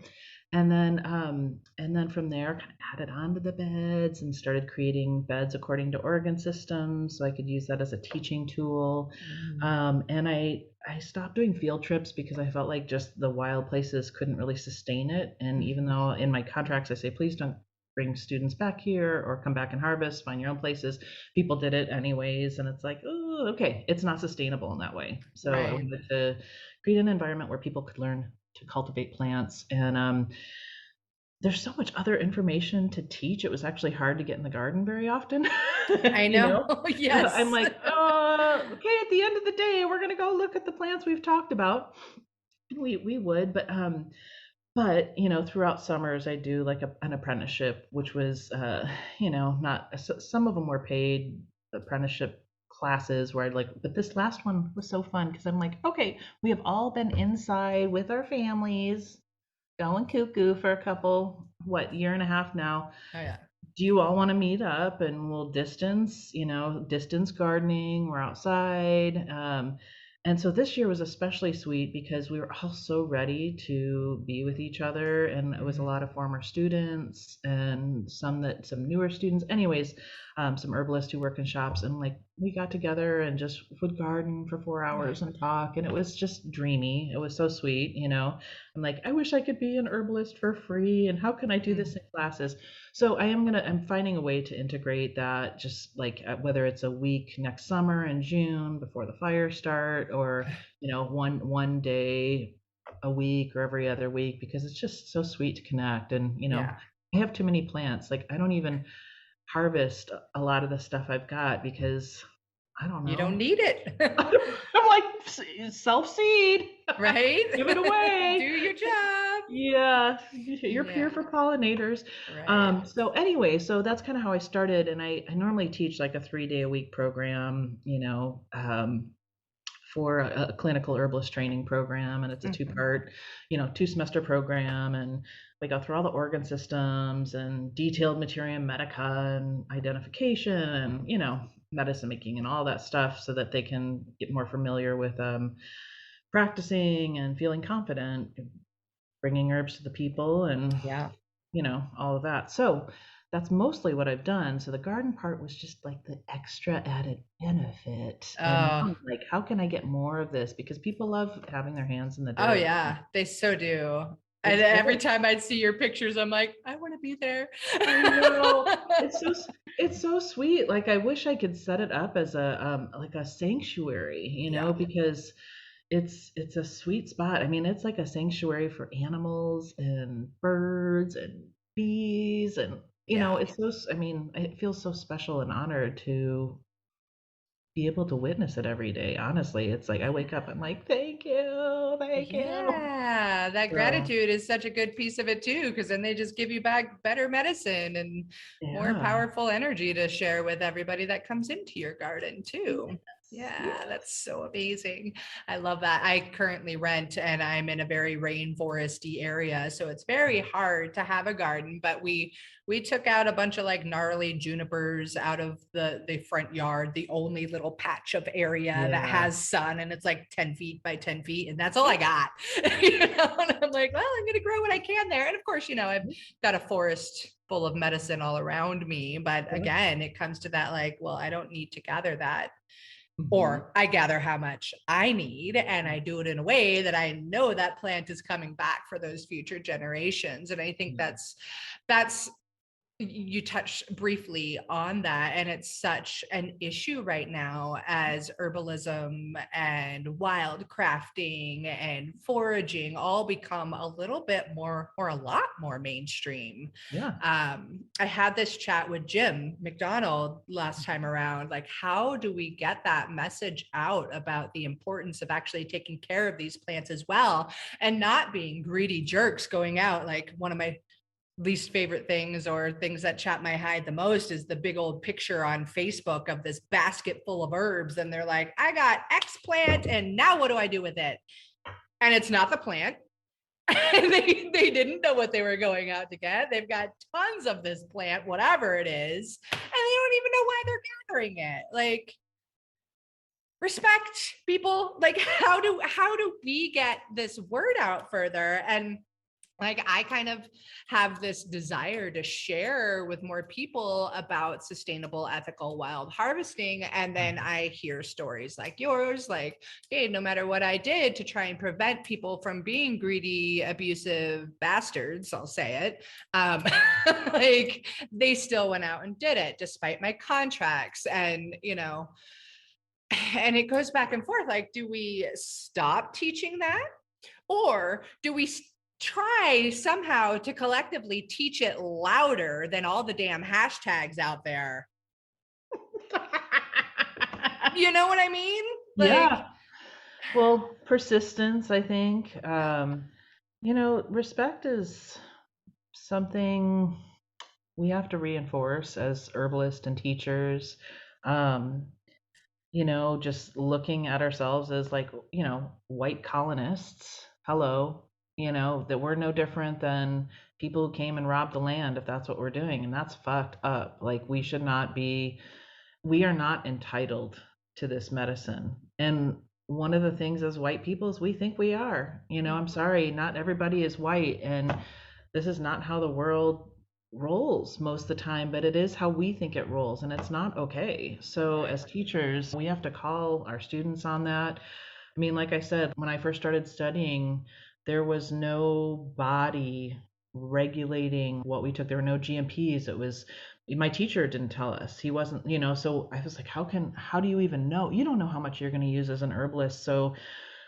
And then from there, kind of added on to the beds and started creating beds according to organ systems, so I could use that as a teaching tool. And I stopped doing field trips because I felt like just the wild places couldn't really sustain it. And even though in my contracts I say, please don't bring students back here or come back and harvest, find your own places, people did it anyways. And it's like, oh, okay, it's not sustainable in that way. So I wanted to create an environment where people could learn to cultivate plants. And there's so much other information to teach. It was actually hard to get in the garden very often. I know. Yes. I'm like, okay, at the end of the day, we're going to go look at the plants we've talked about. We would, but throughout summers I do an apprenticeship, which was, not, some of them were paid apprenticeship classes where but this last one was so fun because I'm like, okay, we have all been inside with our families going cuckoo for a couple, year and a half now. Oh yeah. Do you all want to meet up and we'll distance gardening, we're outside. And so this year was especially sweet because we were all so ready to be with each other. And it was a lot of former students and some newer students. Anyways, some herbalists who work in shops. And we got together and just would garden for 4 hours and talk. And it was just dreamy. It was so sweet. I'm like, I wish I could be an herbalist for free. And how can I do this in classes? So I'm finding a way to integrate that, just whether it's a week next summer in June before the fires start, or one day a week or every other week, because it's just so sweet to connect. And I have too many plants. I don't even harvest a lot of the stuff I've got because I don't know. You don't need it. I'm like, self-seed. Right? Give it away. Do your job. Yeah. You're here for pollinators. Right. So anyway, so that's kind of how I started. And I normally teach a 3-day-a-week program, for a clinical herbalist training program. And it's a 2-part, 2-semester program. And we go through all the organ systems and detailed materia medica and identification and, medicine making and all that stuff, so that they can get more familiar with practicing and feeling confident, bringing herbs to the people, and all of that. So that's mostly what I've done. So the garden part was just the extra added benefit. And how can I get more of this? Because people love having their hands in the dirt. Oh yeah, they so do. And every time I'd see your pictures, I'm like, I want to be there. I know. It's so sweet. I wish I could set it up as a sanctuary, because it's a sweet spot. I mean, it's like a sanctuary for animals and birds and bees, and it's so, it feels so special and honored to be able to witness it every day. Honestly, it's I wake up, I'm like, thank you. Yeah, that gratitude is such a good piece of it too, because then they just give you back better medicine and more powerful energy to share with everybody that comes into your garden too. Yeah, that's so amazing. I love that. I currently rent and I'm in a very rainforesty area, so it's very hard to have a garden, but we took out a bunch of gnarly junipers out of the front yard, the only little patch of area that has sun, and it's 10 feet by 10 feet, and that's all I got. And I'm like, well, I'm gonna grow what I can there. And of course, I've got a forest full of medicine all around me, but again, it comes to that well, I don't need to gather that Mhm. or I gather how much I need and I do it in a way that I know that plant is coming back for those future generations. And I think Yeah. that's you touched briefly on that, and it's such an issue right now as herbalism and wild crafting and foraging all become a little bit more or a lot more mainstream. Yeah. I had this chat with Jim McDonald last time around, like, how do we get that message out about the importance of actually taking care of these plants as well, and not being greedy jerks going out. Like, one of my least favorite things, or things that chat my hide the most, is the big old picture on Facebook of this basket full of herbs. And they're like, I got X plant and now what do I do with it? And it's not the plant. they didn't know what they were going out to get. They've got tons of this plant, whatever it is, and they don't even know why they're gathering it. Like, respect, people. Like, how do we get this word out further? And like, I kind of have this desire to share with more people about sustainable, ethical wild harvesting. And then I hear stories like yours, like, hey, no matter what I did to try and prevent people from being greedy, abusive bastards, I'll say it, like, they still went out and did it despite my contracts. And, and it goes back and forth. Like, do we stop teaching that? Or do we try somehow to collectively teach it louder than all the damn hashtags out there? You know what I mean? Like, Yeah. Well, persistence, I think. Respect is something we have to reinforce as herbalists and teachers. Um, just looking at ourselves as, like, white colonists. Hello, that we're no different than people who came and robbed the land, if that's what we're doing. And that's fucked up. Like, we are not entitled to this medicine. And one of the things as white people is we think we are. I'm sorry, not everybody is white. And this is not how the world rolls most of the time, but it is how we think it rolls, and it's not okay. So as teachers, we have to call our students on that. I mean, like I said, when I first started studying, there was no body regulating what we took. There were no GMPs. It was, my teacher didn't tell us. He wasn't, so I was like, how do you even know? You don't know how much you're going to use as an herbalist. So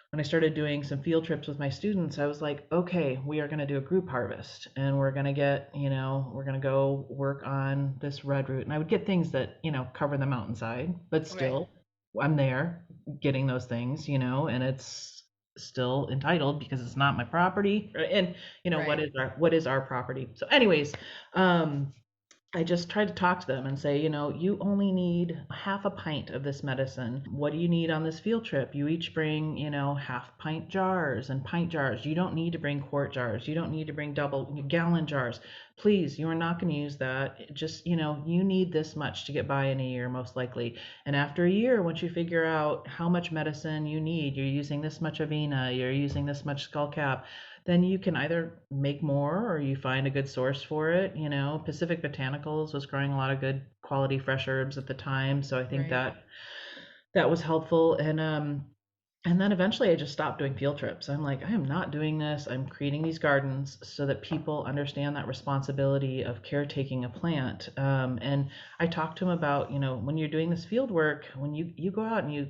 when I started doing some field trips with my students, I was like, okay, we are going to do a group harvest, and we're going to we're going to go work on this red root. And I would get things that, cover the mountainside, but still, I'm there getting those things, and it's still entitled because it's not my property. And, what is our property? So anyways, I just try to talk to them and say, you only need half a pint of this medicine. What do you need on this field trip? You each bring, half pint jars and pint jars. You don't need to bring quart jars. You don't need to bring double gallon jars. Please, you are not going to use that. Just, you need this much to get by in a year, most likely. And after a year, once you figure out how much medicine you need, you're using this much avena, you're using this much skullcap, then you can either make more or you find a good source for it. Pacific Botanicals was growing a lot of good quality fresh herbs at the time, so I think that was helpful. And then eventually I just stopped doing field trips. I'm like, I am not doing this. I'm creating these gardens so that people understand that responsibility of caretaking a plant. And I talked to them about, when you're doing this field work, when you go out and you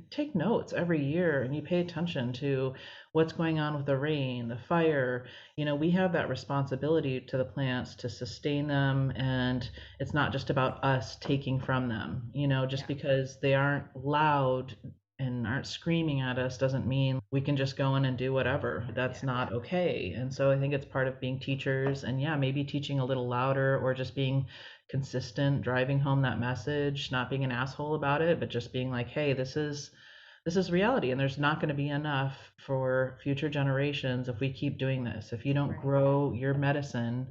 take notes every year and you pay attention to what's going on with the rain, the fire. We have that responsibility to the plants to sustain them. And it's not just about us taking from them, just because they aren't loud and aren't screaming at us doesn't mean we can just go in and do whatever. That's not okay. And so I think it's part of being teachers, and maybe teaching a little louder, or just being consistent, driving home that message, not being an asshole about it, but just being like, hey, this is reality, and there's not going to be enough for future generations if we keep doing this. If you don't grow your medicine,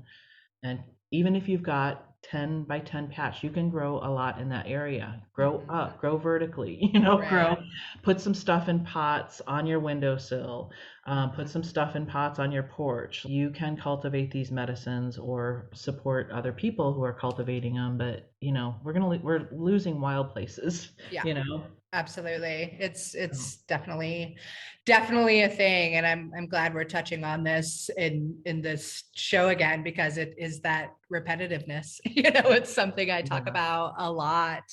and even if you've got 10 by 10 patch, you can grow a lot in that area. Grow up, grow vertically, grow, put some stuff in pots on your windowsill. Put some stuff in pots on your porch. You can cultivate these medicines or support other people who are cultivating them, but we're losing wild places. Yeah. You know. Absolutely. It's definitely a thing. And I'm glad we're touching on this in this show again, because it is that repetitiveness. It's something I talk about a lot.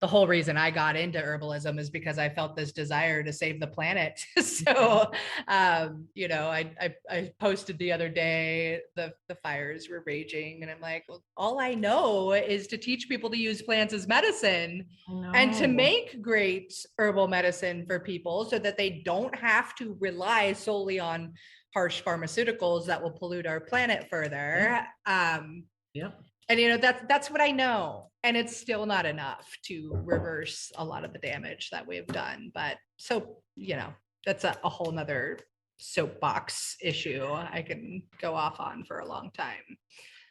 The whole reason I got into herbalism is because I felt this desire to save the planet. So, I posted the other day, the fires were raging, and I'm like, well, all I know is to teach people to use plants as medicine and to make great herbal medicine for people so that they don't have to rely solely on harsh pharmaceuticals that will pollute our planet further. Yep. And that's what I know, and it's still not enough to reverse a lot of the damage that we've done. But so that's a whole nother soapbox issue I can go off on for a long time.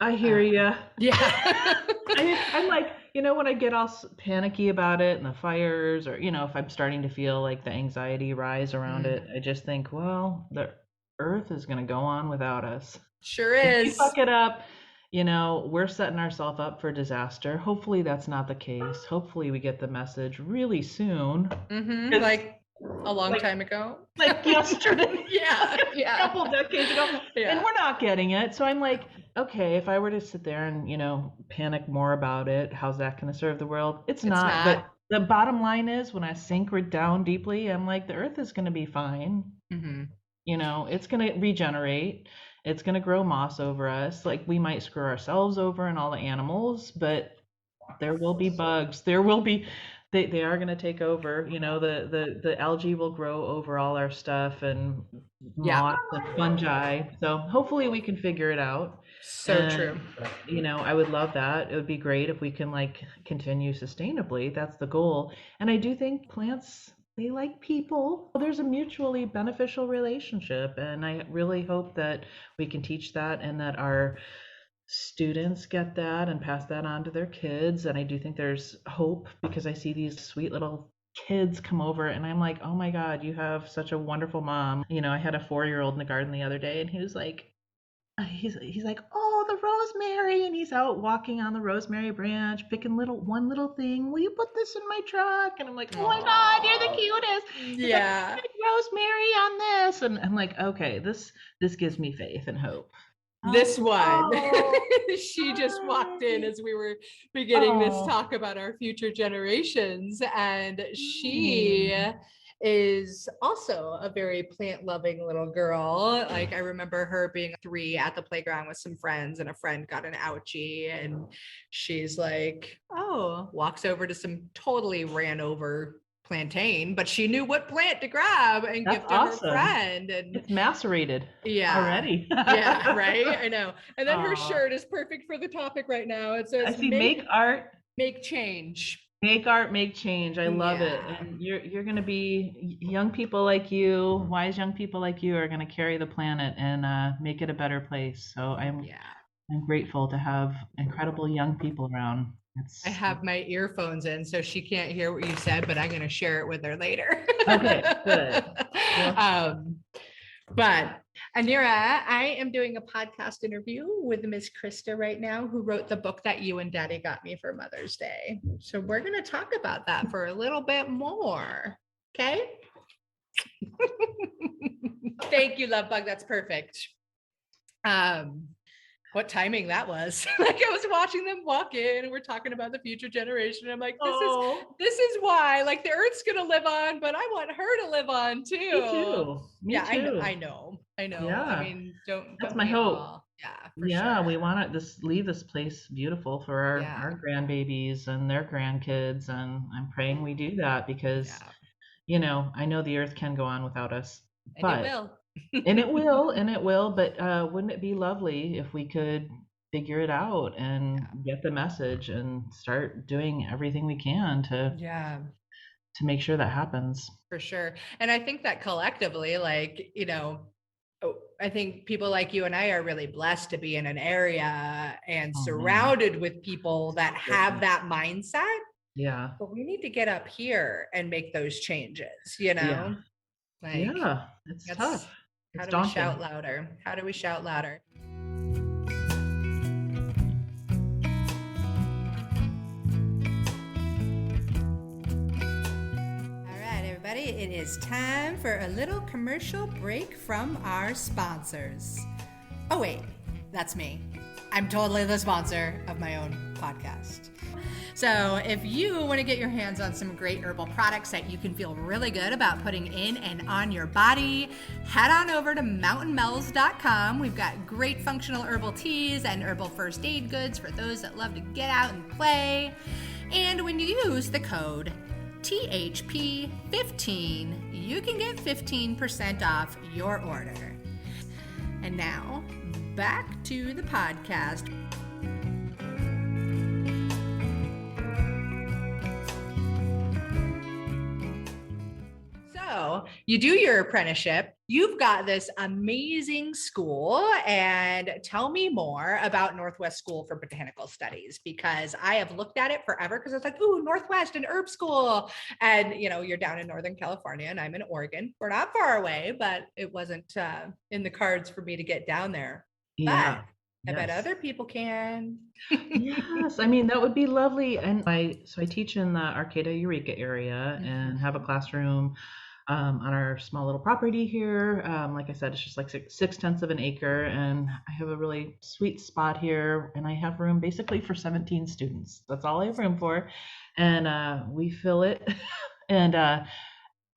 I hear you. Yeah. I'm like, when I get all panicky about it and the fires, or if I'm starting to feel like the anxiety rise around it, I just think, well, the earth is going to go on without us. Sure is. If we fuck it up, we're setting ourselves up for disaster. Hopefully that's not the case. Hopefully we get the message really soon. Like a long time ago. Like yesterday. Yeah. A couple decades ago. Yeah. And we're not getting it. So I'm like, okay, if I were to sit there and, panic more about it, how's that going to serve the world? It's not. But the bottom line is, when I sink down deeply, I'm like, the earth is going to be fine. It's going to regenerate. It's going to grow moss over us. Like, we might screw ourselves over and all the animals, but there will be bugs. There will be, they are going to take over. The algae will grow over all our stuff, and moss and fungi. So hopefully we can figure it out. So true. I would love that. It would be great if we can continue sustainably. That's the goal. And I do think plants, they like people. There's a mutually beneficial relationship, and I really hope that we can teach that, and that our students get that and pass that on to their kids. And I do think there's hope, because I see these sweet little kids come over, and I'm like, oh my God, you have such a wonderful mom. I had a 4-year-old in the garden the other day, and he was like, he's like, oh, the rosemary, and he's out walking on the rosemary branch, picking one little thing. Will you put this in my truck? And I'm like, oh my God, you're the cutest. Yeah. Like, rosemary on this. And I'm like, okay, this gives me faith and hope. This one, she just walked in as we were beginning this talk about our future generations, and she is also a very plant-loving little girl. Like, I remember her being 3 at the playground with some friends, and a friend got an ouchie, and she's like, walks over to some totally ran over plantain, but she knew what plant to grab and give to her friend. And it's macerated already. Yeah, right. I know. And then her shirt is perfect for the topic right now. It says, I see, make art, make change. Make art, make change. I love it. And you're going to be young people like you, wise young people like you, are going to carry the planet and make it a better place. So I'm grateful to have incredible young people around. I have my earphones in, so she can't hear what you said, but I'm going to share it with her later. Okay, good. But Anira, I am doing a podcast interview with Miss Christa right now, who wrote the book that you and Daddy got me for Mother's Day. So we're going to talk about that for a little bit more. Okay. Thank you, Love Bug. That's perfect. What timing that was. Like, I was watching them walk in, and we're talking about the future generation. I'm like, this is why, like, the earth's gonna live on, but I want her to live on too. Me too. I know. Yeah. I mean, that's my hope. Sure. We want to leave this place beautiful for our grandbabies and their grandkids, and I'm praying we do that, because I know the earth can go on without us, but it will. and it will, but wouldn't it be lovely if we could figure it out and get the message and start doing everything we can to make sure that happens? For sure. And I think that collectively, like, I think people like you and I are really blessed to be in an area and surrounded with people that have that mindset. Yeah. But we need to get up here and make those changes, Like, Yeah, it's tough. how It's do we daunting. shout louder? How do we shout louder? All right, everybody, it is time for a little commercial break from our sponsors. Oh, wait, that's me. I'm totally the sponsor of my own podcast. So if you want to get your hands on some great herbal products that you can feel really good about putting in and on your body, head on over to mountainmells.com. We've got great functional herbal teas and herbal first aid goods for those that love to get out and play. And when you use the code THP15, you can get 15% off your order. And now, back to the podcast. So you do your apprenticeship, you've got this amazing school, and tell me more about Northwest School for Botanical Studies, because I have looked at it forever because it's like, ooh, Northwest and herb school. And, you know, you're down in Northern California and I'm in Oregon. We're not far away, but it wasn't in the cards for me to get down there. Yeah. But I bet other people can. Yes, I mean that would be lovely. And I teach in the Arcata Eureka area and have a classroom on our small little property here. Like I said, it's just like 6/10 of an acre, and I have a really sweet spot here, and I have room basically for 17 students. That's all I have room for, and we fill it. And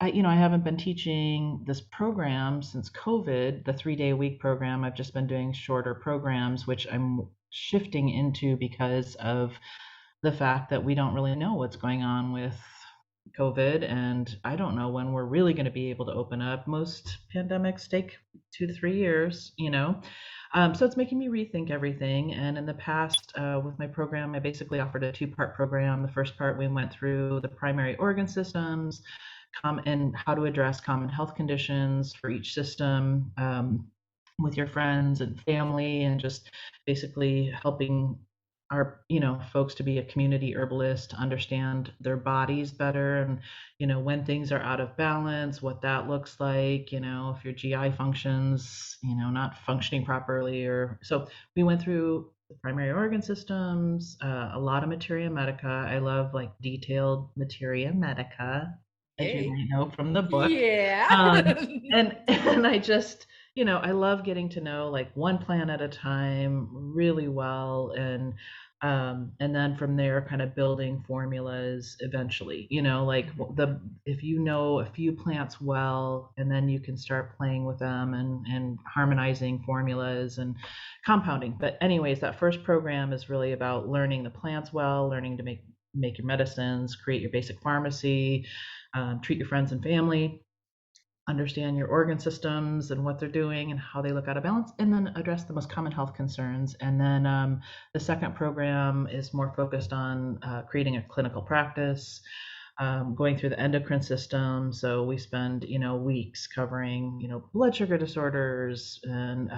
I haven't been teaching this program since COVID, the 3-day-a-week program. I've just been doing shorter programs, which I'm shifting into because of the fact that we don't really know what's going on with COVID, and I don't know when we're really going to be able to open up. Most pandemics take 2 to 3 years, so it's making me rethink everything. And in the past, with my program, I basically offered a 2-part program. The first part, we went through the primary organ systems and how to address common health conditions for each system with your friends and family, and just basically helping our folks to be a community herbalist, to understand their bodies better, and when things are out of balance, what that looks like, if your GI functions not functioning properly. Or so we went through the primary organ systems, a lot of materia medica. I love like detailed materia medica, as you might know from the book. Yeah. And I just I love getting to know like one plant at a time really well, and then from there kind of building formulas eventually, like if you know a few plants well, and then you can start playing with them and harmonizing formulas and compounding. But anyways, that first program is really about learning the plants well, learning to make your medicines, create your basic pharmacy, treat your friends and family, understand your organ systems and what they're doing and how they look out of balance, and then address the most common health concerns. And then the second program is more focused on creating a clinical practice, going through the endocrine system. So we spend weeks covering blood sugar disorders and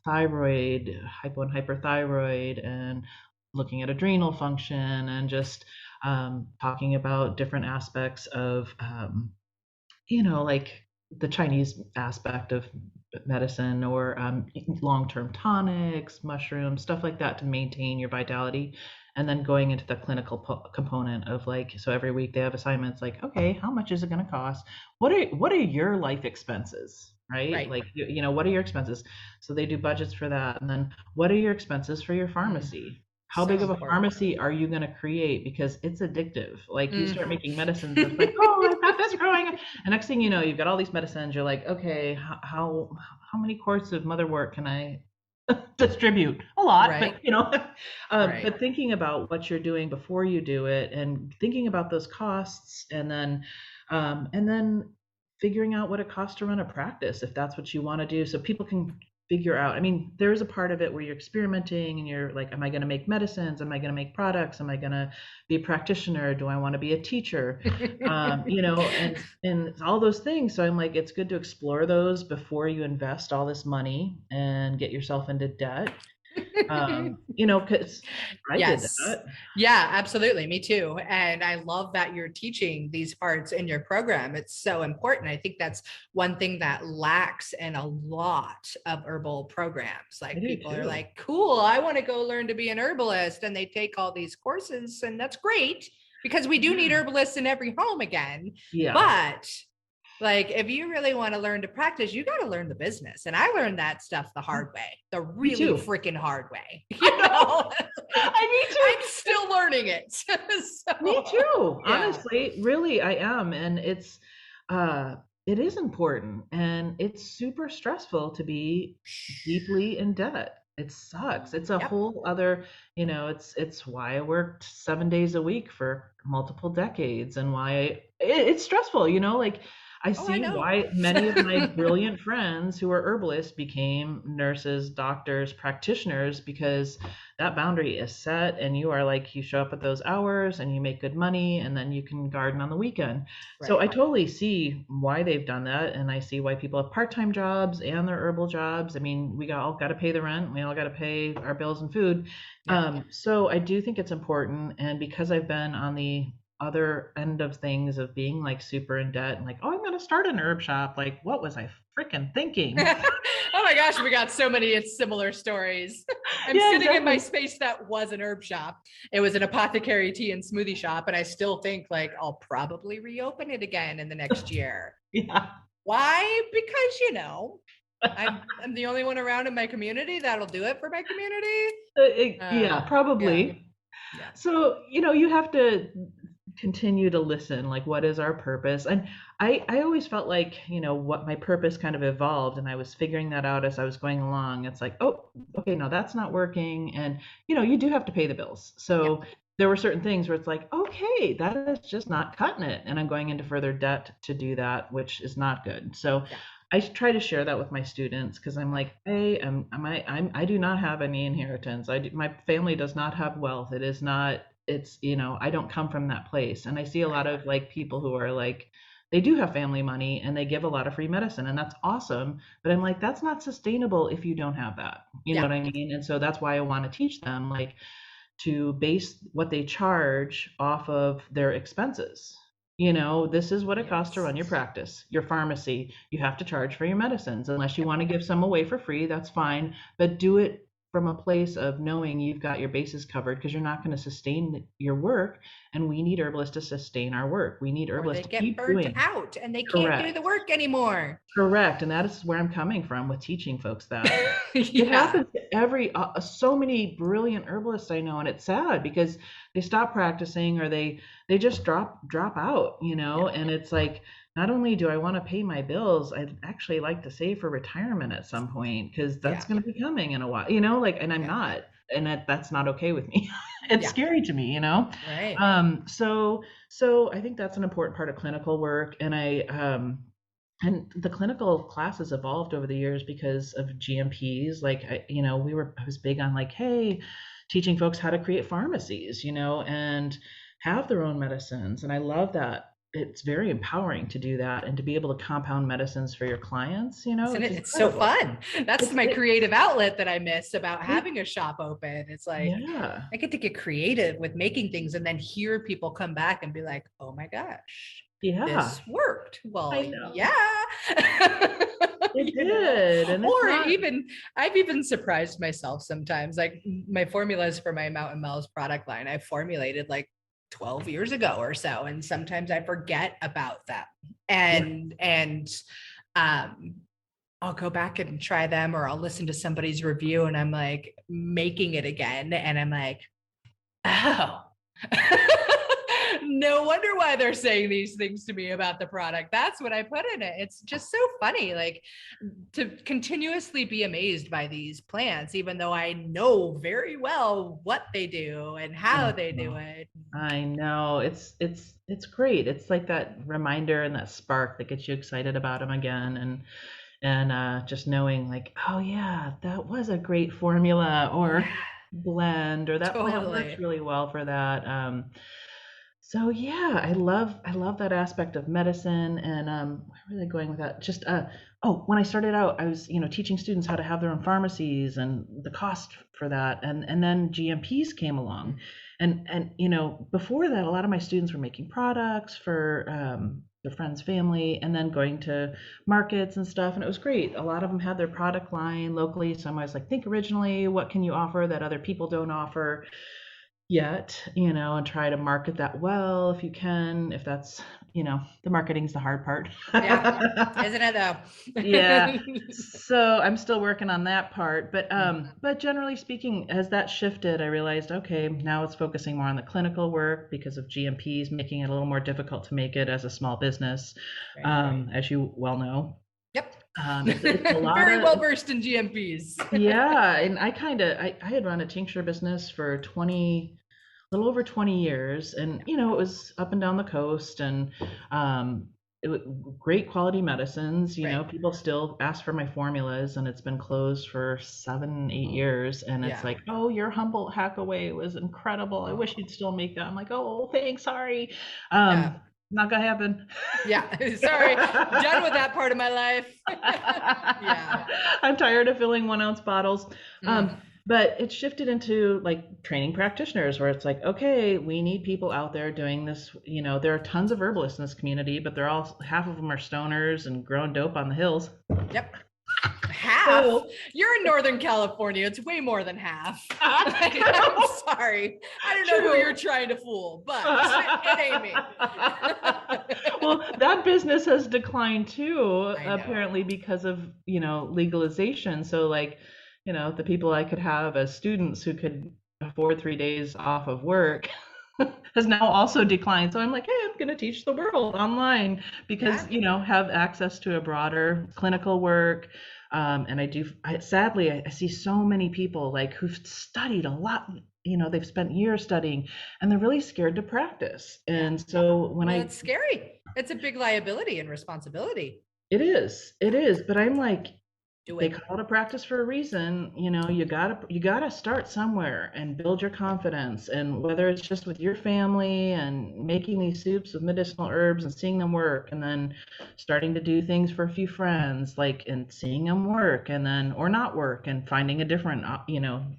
thyroid, hypo and hyperthyroid, and looking at adrenal function, and just talking about different aspects of like the Chinese aspect of medicine, or long-term tonics, mushrooms, stuff like that to maintain your vitality. And then going into the clinical component of so every week they have assignments like, okay, how much is it going to cost? What are your life expenses, right? Like, what are your expenses? So they do budgets for that. And then what are your expenses for your pharmacy? How big of a pharmacy are you going to create? Because it's addictive. Like you start making medicines, it's like, oh, I've got this growing. And next thing you know, you've got all these medicines. You're like, okay, how many quarts of motherwort can I distribute? A lot, Right. but but thinking about what you're doing before you do it, and thinking about those costs, and then figuring out what it costs to run a practice, if that's what you want to do, so people can figure out. I mean, there's a part of it where you're experimenting and you're like, am I going to make medicines? Am I going to make products? Am I going to be a practitioner? Do I want to be a teacher? And all those things. So I'm like, it's good to explore those before you invest all this money and get yourself into debt. Because I did Yes. that. Yeah, absolutely. Me too. And I love that you're teaching these parts in your program. It's so important. I think that's one thing that lacks in a lot of herbal programs. I Like do people are too. like, cool, I want to go learn to be an herbalist. And they take all these courses, and that's great because we do need Yeah. herbalists in every home again. Yeah. But like, if you really want to learn to practice, you got to learn the business. And I learned that stuff the hard way, the Me really too. freaking hard way. I know. I need to. I'm still learning it. Me So, too. yeah. Honestly, really, I am. And it is important and it's super stressful to be deeply in debt. It sucks. It's a Yep. whole other, it's why I worked 7 days a week for multiple decades and why it's stressful, like I Oh, I see know. why many of my brilliant friends who are herbalists became nurses, doctors, practitioners because that boundary is set and you are like you show up at those hours and you make good money and then you can garden on the weekend. So I Right. totally see why they've done that and I see why people have part-time jobs and their herbal jobs. I mean, all got to pay the rent, we all got to pay our bills and food. Yep. So I do think it's important, and because I've been on the other end of things of being like super in debt and like, oh, I'm going to start an herb shop, like what was I freaking thinking? Oh my gosh, we got so many similar stories. I'm Yeah, sitting in my exactly. space that was an herb shop. It was an apothecary tea and smoothie shop, and I still think like I'll probably reopen it again in the next year. Yeah. Why? Because I'm the only one around in my community that'll do it for my community. Yeah, Yeah, probably. yeah, So, you have to continue to listen, like what is our purpose? And I always felt like, what my purpose kind of evolved and I was figuring that out as I was going along. It's like, oh, okay, no, that's not working. And, you do have to pay the bills. yeah, So there were certain things where it's like, okay, that is just not cutting it. And I'm going into further debt to do that, which is not good. So yeah. I try to share that with my students because I'm like, hey, I do not have any inheritance. My family does not have wealth. It is not. It's I don't come from that place. And I see a lot Right. of like people who are like, they do have family money and they give a lot of free medicine and that's awesome. But I'm like, that's not sustainable if you don't have that. You know Yeah. what I mean? And so that's why I want to teach them like to base what they charge off of their expenses. This is what it costs to Yes. run your practice, your pharmacy. You have to charge for your medicines. Unless you want to give some away for free, that's fine. But do it from a place of knowing you've got your bases covered because you're not going to sustain your work. And we need herbalists to sustain our work. We need Or they herbalists to get keep burnt doing. out and they can't do Correct. the work anymore. Correct. And that is where I'm coming from with teaching folks that. It Yeah. happens to so many brilliant herbalists I know, and it's sad because they stop practicing or they just drop out, Yeah. and it's like not only do I want to pay my bills, I'd actually like to save for retirement at some point because that's Yeah. going to be coming in a while, like, and I'm Yeah. not, and that's not okay with me. It's Yeah. scary to me. Right. So I think that's an important part of clinical work, and and the clinical classes evolved over the years because of GMPs. Like, I was big on like, hey, teaching folks how to create pharmacies, and have their own medicines. And I love that. It's very empowering to do that and to be able to compound medicines for your clients, Isn't it's it? It's so incredible. fun. That's It's, my it, creative outlet that I miss about it, having a shop open. It's like yeah, I get to get creative with making things and then hear people come back and be like, oh my gosh, yeah, this worked. I Well, know. yeah. It did. And it's Or not, even I've even surprised myself sometimes. Like my formulas for my Mountain Mel's product line, I formulated like 12 years ago or so. And sometimes I forget about them. yeah, And um I'll go back and try them or I'll listen to somebody's review and I'm like making it again. And I'm like, oh, no wonder why they're saying these things to me about the product. That's what I put in it. It's just so funny, like to continuously be amazed by these plants, even though I know very well what they do and how they do it. I know. It's great. It's like that reminder and that spark that gets you excited about them again, and just knowing like, oh yeah, that was a great formula or Yeah, blend, or that plant works totally. really well for that. So yeah, I love that aspect of medicine. And where were they going with that? Just oh, when I started out, I was, teaching students how to have their own pharmacies and the cost for that. And then GMPs came along. And before that, a lot of my students were making products for their friends' family, and then going to markets and stuff. And it was great. A lot of them had their product line locally. So I'm always like, think originally, what can you offer that other people don't offer yet, and try to market that well if you can, if that's, the marketing's the hard part. Yeah, isn't it though? Yeah. So I'm still working on that part, but generally speaking, as that shifted, I realized, okay, now it's focusing more on the clinical work because of GMPs, making it a little more difficult to make it as a small business, Right. as you well know. Yep. It's a lot Very well versed in GMPs. Yeah, and I had run a tincture business for a little over 20 years, and it was up and down the coast, and it was great quality medicines. Right. People still ask for my formulas, and it's been closed for 7, 8 years, and it's Yeah. like, oh, your Humboldt Hackaway was incredible. I wish you'd still make that. I'm like, oh, thanks, sorry. Yeah. Not gonna happen. Yeah. Sorry. Done with that part of my life. Yeah. I'm tired of filling 1 ounce bottles. Mm. But it shifted into like training practitioners, where it's like, okay, we need people out there doing this. There are tons of herbalists in this community, but half of them are stoners and growing dope on the hills. Yep. Half. So, You're in Northern California. It's way more than half. I'm sorry. I don't know who you're trying to fool, but it ain't me. Well, that business has declined too, apparently because of, legalization. So like, the people I could have as students who could afford 3 days off of work has now also declined. So I'm like, hey, I'm going to teach the world online because, have access to a broader clinical work. And sadly, I see so many people like who've studied a lot, they've spent years studying, and they're really scared to practice. And so it's scary. It's a big liability and responsibility. It is, but I'm like, they Do it. call it a practice for a reason. You gotta start somewhere and build your confidence. And whether it's just with your family and making these soups with medicinal herbs and seeing them work, and then starting to do things for a few friends, like, and seeing them work, and then or not work, and finding a different,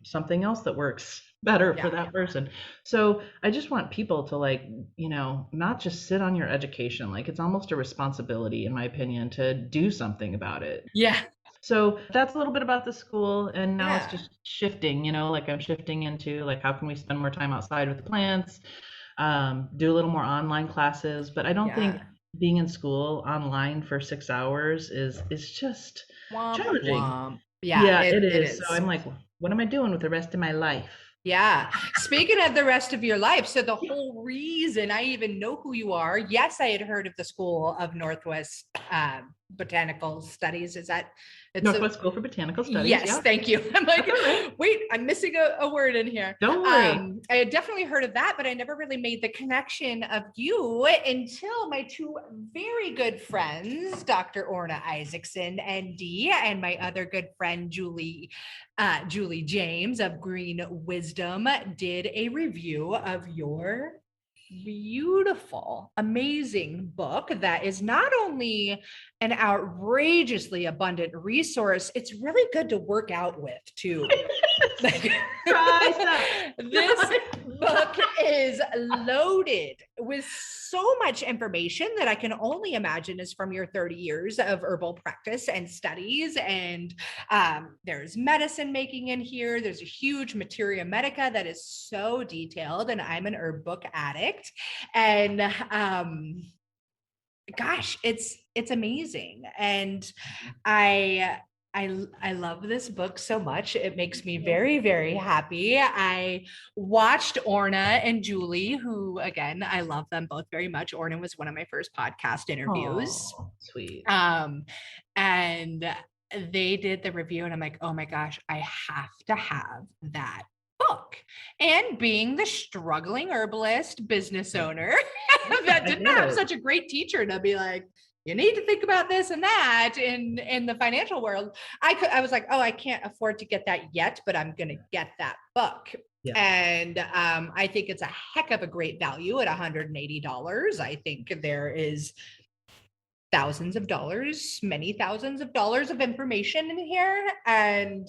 something else that works better for that person. So I just want people to, like, not just sit on your education. Like, it's almost a responsibility, in my opinion, to do something about it. Yeah. So that's a little bit about the school, and now it's just shifting, like I'm shifting into like, how can we spend more time outside with the plants, do a little more online classes. But I don't think being in school online for 6 hours is just challenging. Womp. Yeah, it is. So I'm like, what am I doing with the rest of my life? Yeah. Speaking of the rest of your life, so the whole reason I even know who you are, yes, I had heard of the School of Northwest Botanical Studies. Is that Northwest School for Botanical Studies? Yes, thank you. I'm like, wait, I'm missing a word in here. Don't worry. I had definitely heard of that, but I never really made the connection of you until my two very good friends, Dr. Orna Isaacson, ND, and my other good friend, Julie James of Green Wisdom, did a review of your beautiful, amazing book that is not only an outrageously abundant resource, it's really good to work out with too. This book is loaded with so much information that I can only imagine is from your 30 years of herbal practice and studies. And there's medicine making in here. There's a huge materia medica that is so detailed, and I'm an herb book addict. And gosh, it's amazing. And I love this book so much. It makes me very, very happy. I watched Orna and Julie, who, again, I love them both very much. Orna was one of my first podcast interviews. Oh, sweet. And they did the review, and I'm like, oh my gosh, I have to have that book. And being the struggling herbalist business owner that didn't have such a great teacher to be like, you need to think about this and that in the financial world. I was like, oh, I can't afford to get that yet, but I'm going to get that book. Yeah. And I think it's a heck of a great value at $180. I think there is thousands of dollars, many thousands of dollars of information in here. And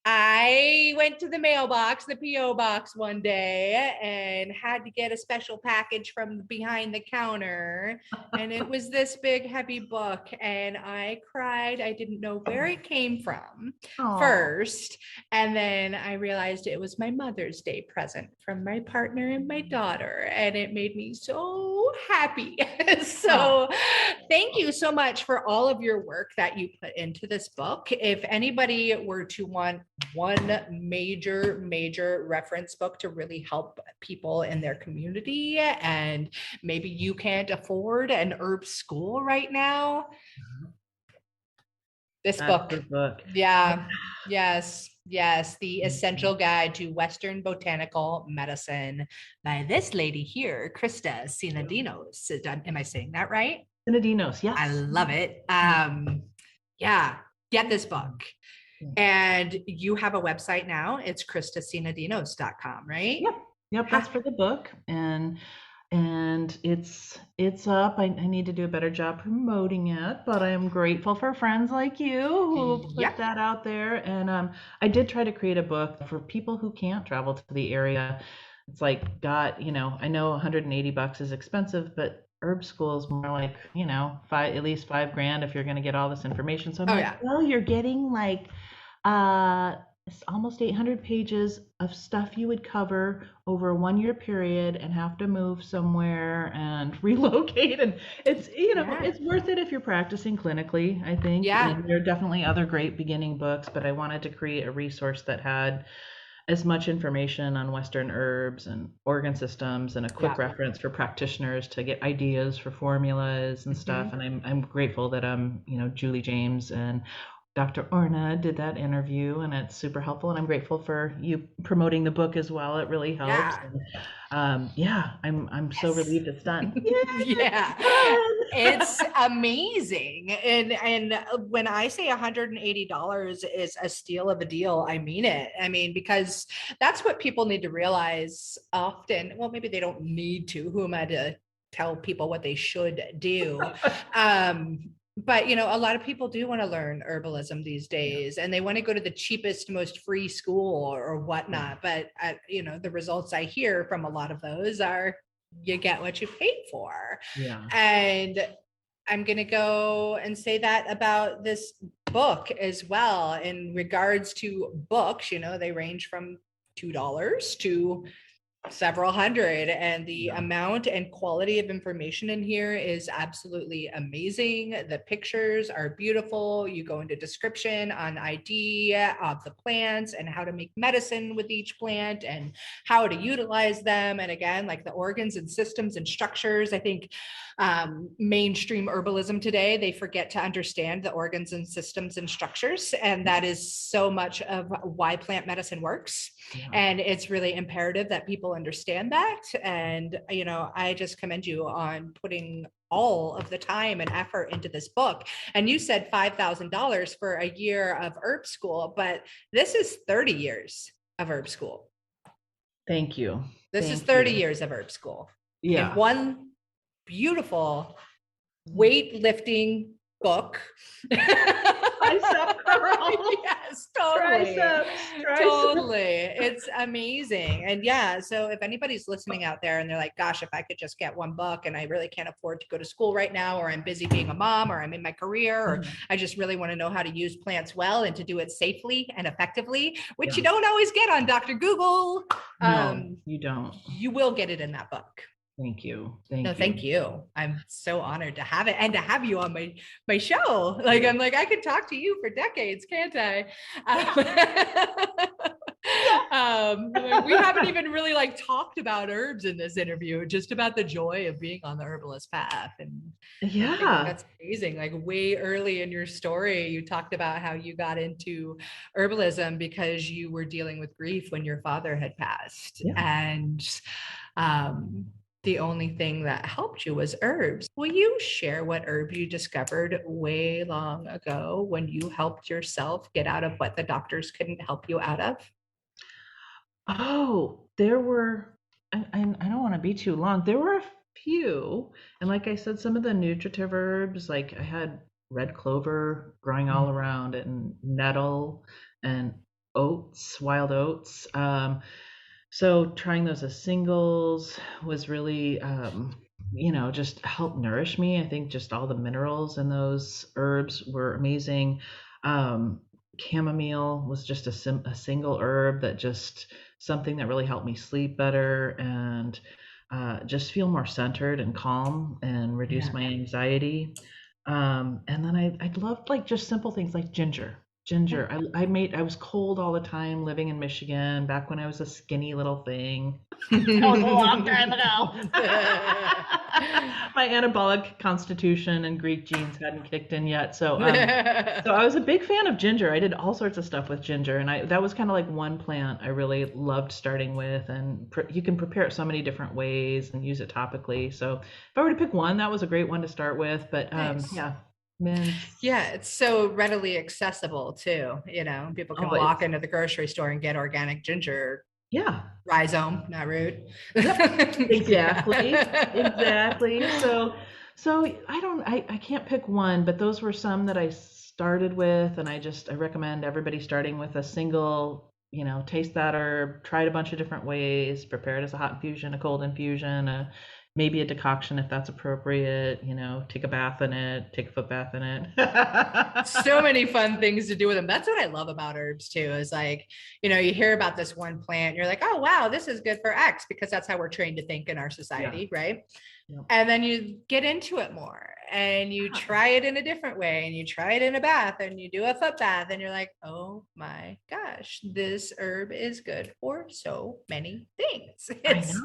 I went to the mailbox, the P.O. box one day, and had to get a special package from behind the counter. And it was this big, heavy book. And I cried. I didn't know where it came from first. And then I realized it was my Mother's Day present from my partner and my daughter. And it made me so happy. So thank you so much for all of your work that you put into this book. If anybody were to want one major reference book to really help people in their community, and maybe you can't afford an herb school right now, this book. Yeah. Yes. The Essential Guide to Western Botanical Medicine by this lady here, Christa Sinodinos. Am I saying that right? Sinadinos, yes. I love it. Yeah, get this book. And you have a website now. It's christasinodinos.com, right? Yep, that's for the book. And it's up. I need to do a better job promoting it, but I am grateful for friends like you who put that out there. And I did try to create a book for people who can't travel to the area. It's like, I know $180 is expensive, but herb school is more like, at least $5,000 if you're going to get all this information. So I'm well, you're getting like it's almost 800 pages of stuff you would cover over a 1-year period and have to move somewhere and relocate. And it's, it's worth it if you're practicing clinically, I think. Yeah. And there are definitely other great beginning books, but I wanted to create a resource that had as much information on Western herbs and organ systems and a quick reference for practitioners to get ideas for formulas and stuff. And I'm grateful that Julie James and Dr. Orna did that interview, and it's super helpful. And I'm grateful for you promoting the book as well. It really helps. And, I'm so relieved it's done. It's amazing. And when I say $180 is a steal of a deal, I mean it. I mean, because that's what people need to realize often. Well, maybe they don't need to. Who am I to tell people what they should do? But, a lot of people do want to learn herbalism these days, and they want to go to the cheapest, most free school or whatnot. But, the results I hear from a lot of those are you get what you paid for. And I'm going to go and say that about this book as well. In regards to books, they range from $2 to several hundred, and the amount and quality of information in here is absolutely amazing. The pictures are beautiful. You go into description on ID of the plants and how to make medicine with each plant and how to utilize them. And again, like the organs and systems and structures, I think mainstream herbalism today, they forget to understand the organs and systems and structures. And that is so much of why plant medicine works. And it's really imperative that people understand that. And, I just commend you on putting all of the time and effort into this book. And you said $5,000 for a year of herb school, but this is 30 years of herb school. Thank you. This is 30 years of herb school. Yeah. In one beautiful weightlifting book. Tricep curl. Yes, totally. Triceps. Totally. It's amazing. And so if anybody's listening out there and they're like, gosh, if I could just get one book and I really can't afford to go to school right now, or I'm busy being a mom, or I'm in my career, or I just really want to know how to use plants well and to do it safely and effectively, which you don't always get on Dr. Google. No, you don't. You will get it in that book. Thank you. Thank you. I'm so honored to have it and to have you on my show. Like, I'm like, I could talk to you for decades, can't I? We haven't even really talked about herbs in this interview, just about the joy of being on the herbalist path. And that's amazing. Like way early in your story, you talked about how you got into herbalism because you were dealing with grief when your father had passed. And, the only thing that helped you was herbs. Will you share what herb you discovered way long ago when you helped yourself get out of what the doctors couldn't help you out of? Oh, there were, and I don't want to be too long. There were a few, and like I said, some of the nutritive herbs, like I had red clover growing all around, and nettle, and oats, wild oats. So trying those as singles was really, just helped nourish me. I think just all the minerals in those herbs were amazing. Um, Chamomile was just a single herb that just something that really helped me sleep better and just feel more centered and calm and reduce my anxiety. And then I loved like just simple things like ginger. Ginger. I was cold all the time living in Michigan back when I was a skinny little thing. That was a long time ago. My anabolic constitution and Greek genes hadn't kicked in yet. So I was a big fan of ginger. I did all sorts of stuff with ginger, and that was kind of like one plant I really loved starting with. And you can prepare it so many different ways and use it topically. So if I were to pick one, that was a great one to start with. But Nice. yeah, mints. Yeah, it's so readily accessible too. People can walk into the grocery store and get organic ginger. Yeah. Rhizome, not root. Exactly. Exactly. So I can't pick one, but those were some that I started with, and I recommend everybody starting with a single, taste that herb, try it a bunch of different ways, prepare it as a hot infusion, a cold infusion, maybe a decoction if that's appropriate, take a bath in it, take a foot bath in it. So many fun things to do with them. That's what I love about herbs too, is like, you hear about this one plant, you're like, oh, wow, this is good for X, because that's how we're trained to think in our society, right? Yep. And then you get into it more and you try it in a different way, and you try it in a bath and you do a foot bath, and you're like, oh my gosh, this herb is good for so many things. It's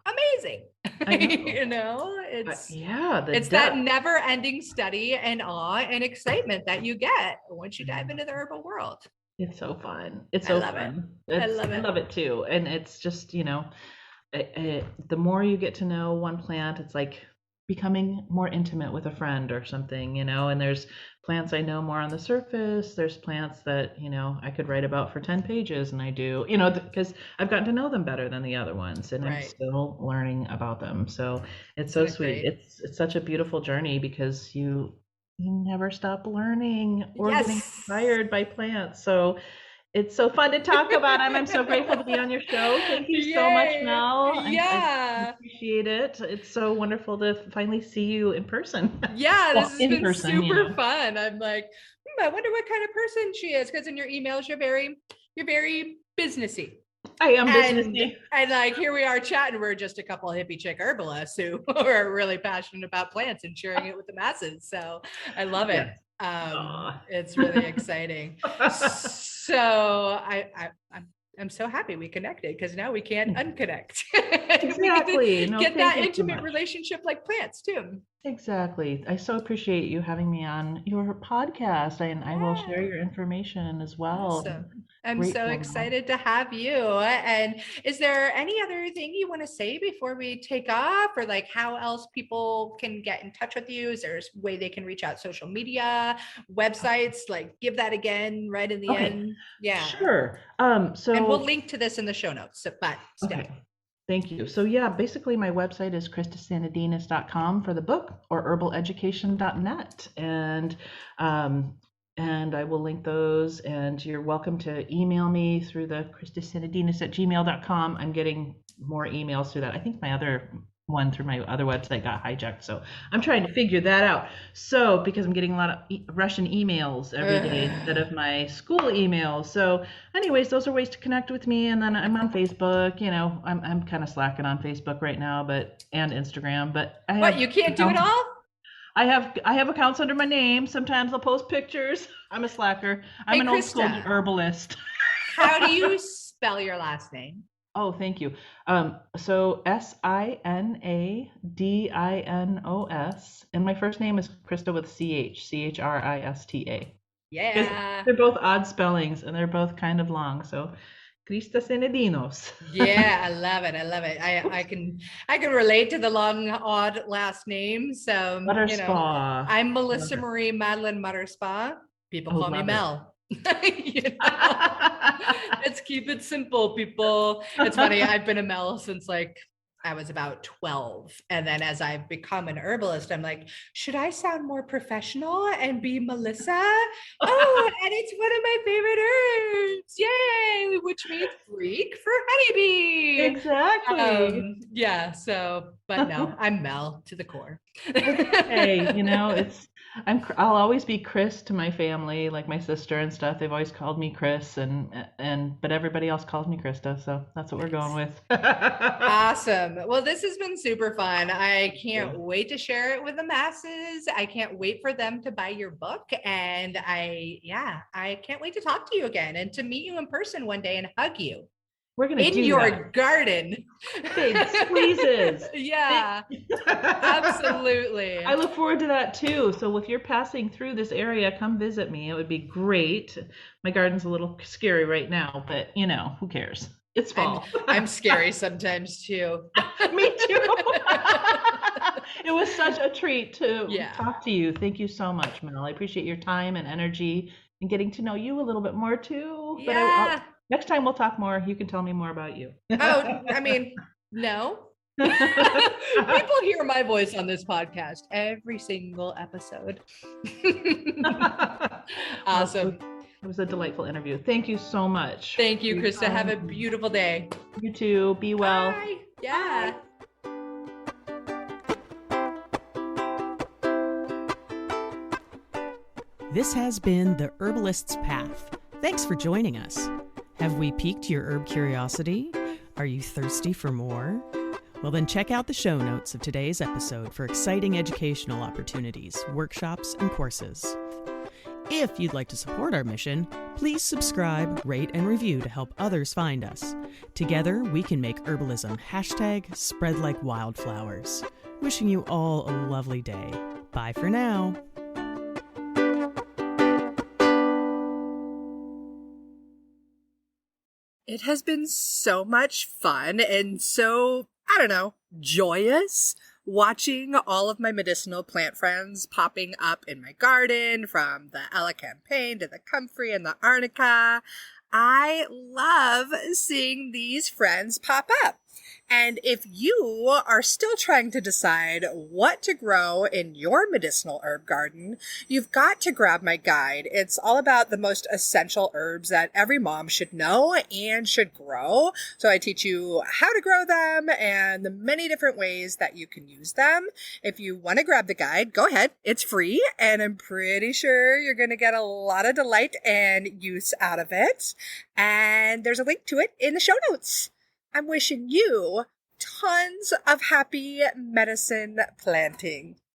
amazing. I know. It's depth. that never ending study and awe and excitement that you get once you dive into the herbal world. It's so fun. It's so fun. I love it too. And it's just, the more you get to know one plant, it's like becoming more intimate with a friend or something, and there's plants I know more on the surface. There's plants that, I could write about for 10 pages, and I do, because I've gotten to know them better than the other ones, and I'm still learning about them. So it's so sweet. It's such a beautiful journey, because you never stop learning or getting inspired by plants. So it's so fun to talk about. I'm so grateful to be on your show. Thank you so much, Mel. I appreciate it. It's so wonderful to finally see you in person. Yeah, this has been super fun. I'm like, I wonder what kind of person she is, because in your emails you're very businessy. I am businessy. And like, here we are chatting. We're just a couple of hippie chick herbalists who are really passionate about plants and sharing it with the masses. So I love it. It's really exciting. So I'm so happy we connected, because now we can't unconnect. Exactly. Get that intimate relationship like plants too. Exactly. I so appreciate you having me on your podcast, and I will share your information as well. Awesome. I'm so excited to have you. And is there any other thing you want to say before we take off, or like how else people can get in touch with you? Is there a way they can reach out? Social media, websites? Like, give that again right in the end. Yeah. Sure. And we'll link to this in the show notes. But Thank you. So yeah, basically my website is christasinodinos.com for the book, or herbaleducation.net. And I will link those, and you're welcome to email me through the christasinodinos@gmail.com. I'm getting more emails through that. I think my other one through my other website got hijacked, so I'm trying to figure that out. So because I'm getting a lot of Russian emails every day instead of my school emails. So anyways, those are ways to connect with me. And then I'm on Facebook. I'm kind of slacking on Facebook right now, and Instagram. But you can't do it all? I have accounts under my name. Sometimes I'll post pictures. I'm a slacker. I'm an old school herbalist. How do you spell your last name? Oh, thank you. So Sinadinos, and my first name is Christa with Christa. Yeah. They're both odd spellings, and they're both kind of long. So Christa Sinodinos. Yeah, I love it. I can relate to the long, odd last name. So Mutterspa. I'm Melissa Marie Madeline Mutterspa. People call me Mel. Let's keep it simple, people. It's funny. I've been a Mel since like I was about 12. And then as I've become an herbalist, I'm like, should I sound more professional and be Melissa? Oh, and it's one of my favorite herbs. Yay. Which means Greek for honeybee. Exactly. Yeah. So, but no, I'm Mel to the core. Hey, I'll always be Chris to my family, like my sister and stuff. They've always called me Chris, but everybody else calls me Krista, so that's what we're going with. Awesome. Well, this has been super fun. I can't wait to share it with the masses. I can't wait for them to buy your book, and I can't wait to talk to you again and to meet you in person one day and hug you. We're going to do in your that. garden. Big squeezes. Yeah, absolutely. I look forward to that too. So if you're passing through this area, come visit me. It would be great. My garden's a little scary right now, but who cares? It's fall. I'm scary sometimes too. Me too. It was such a treat to talk to you. Thank you so much, Mel. I appreciate your time and energy and getting to know you a little bit more too. Yeah. But next time we'll talk more. You can tell me more about you. Oh, I mean, no. People hear my voice on this podcast every single episode. Awesome. It was a delightful interview. Thank you so much. Thank you, Krista. Have a beautiful day. You too. Be well. Bye. Yeah. Bye. This has been The Herbalist's Path. Thanks for joining us. Have we piqued your herb curiosity? Are you thirsty for more? Well, then check out the show notes of today's episode for exciting educational opportunities, workshops, and courses. If you'd like to support our mission, please subscribe, rate, and review to help others find us. Together, we can make herbalism #spread like wildflowers. Wishing you all a lovely day. Bye for now. It has been so much fun and so, I don't know, joyous watching all of my medicinal plant friends popping up in my garden, from the Elecampane to the comfrey and the arnica. I love seeing these friends pop up. And if you are still trying to decide what to grow in your medicinal herb garden, you've got to grab my guide. It's all about the most essential herbs that every mom should know and should grow. So I teach you how to grow them and the many different ways that you can use them. If you want to grab the guide, go ahead. It's free, and I'm pretty sure you're going to get a lot of delight and use out of it. And there's a link to it in the show notes. I'm wishing you tons of happy medicine planting.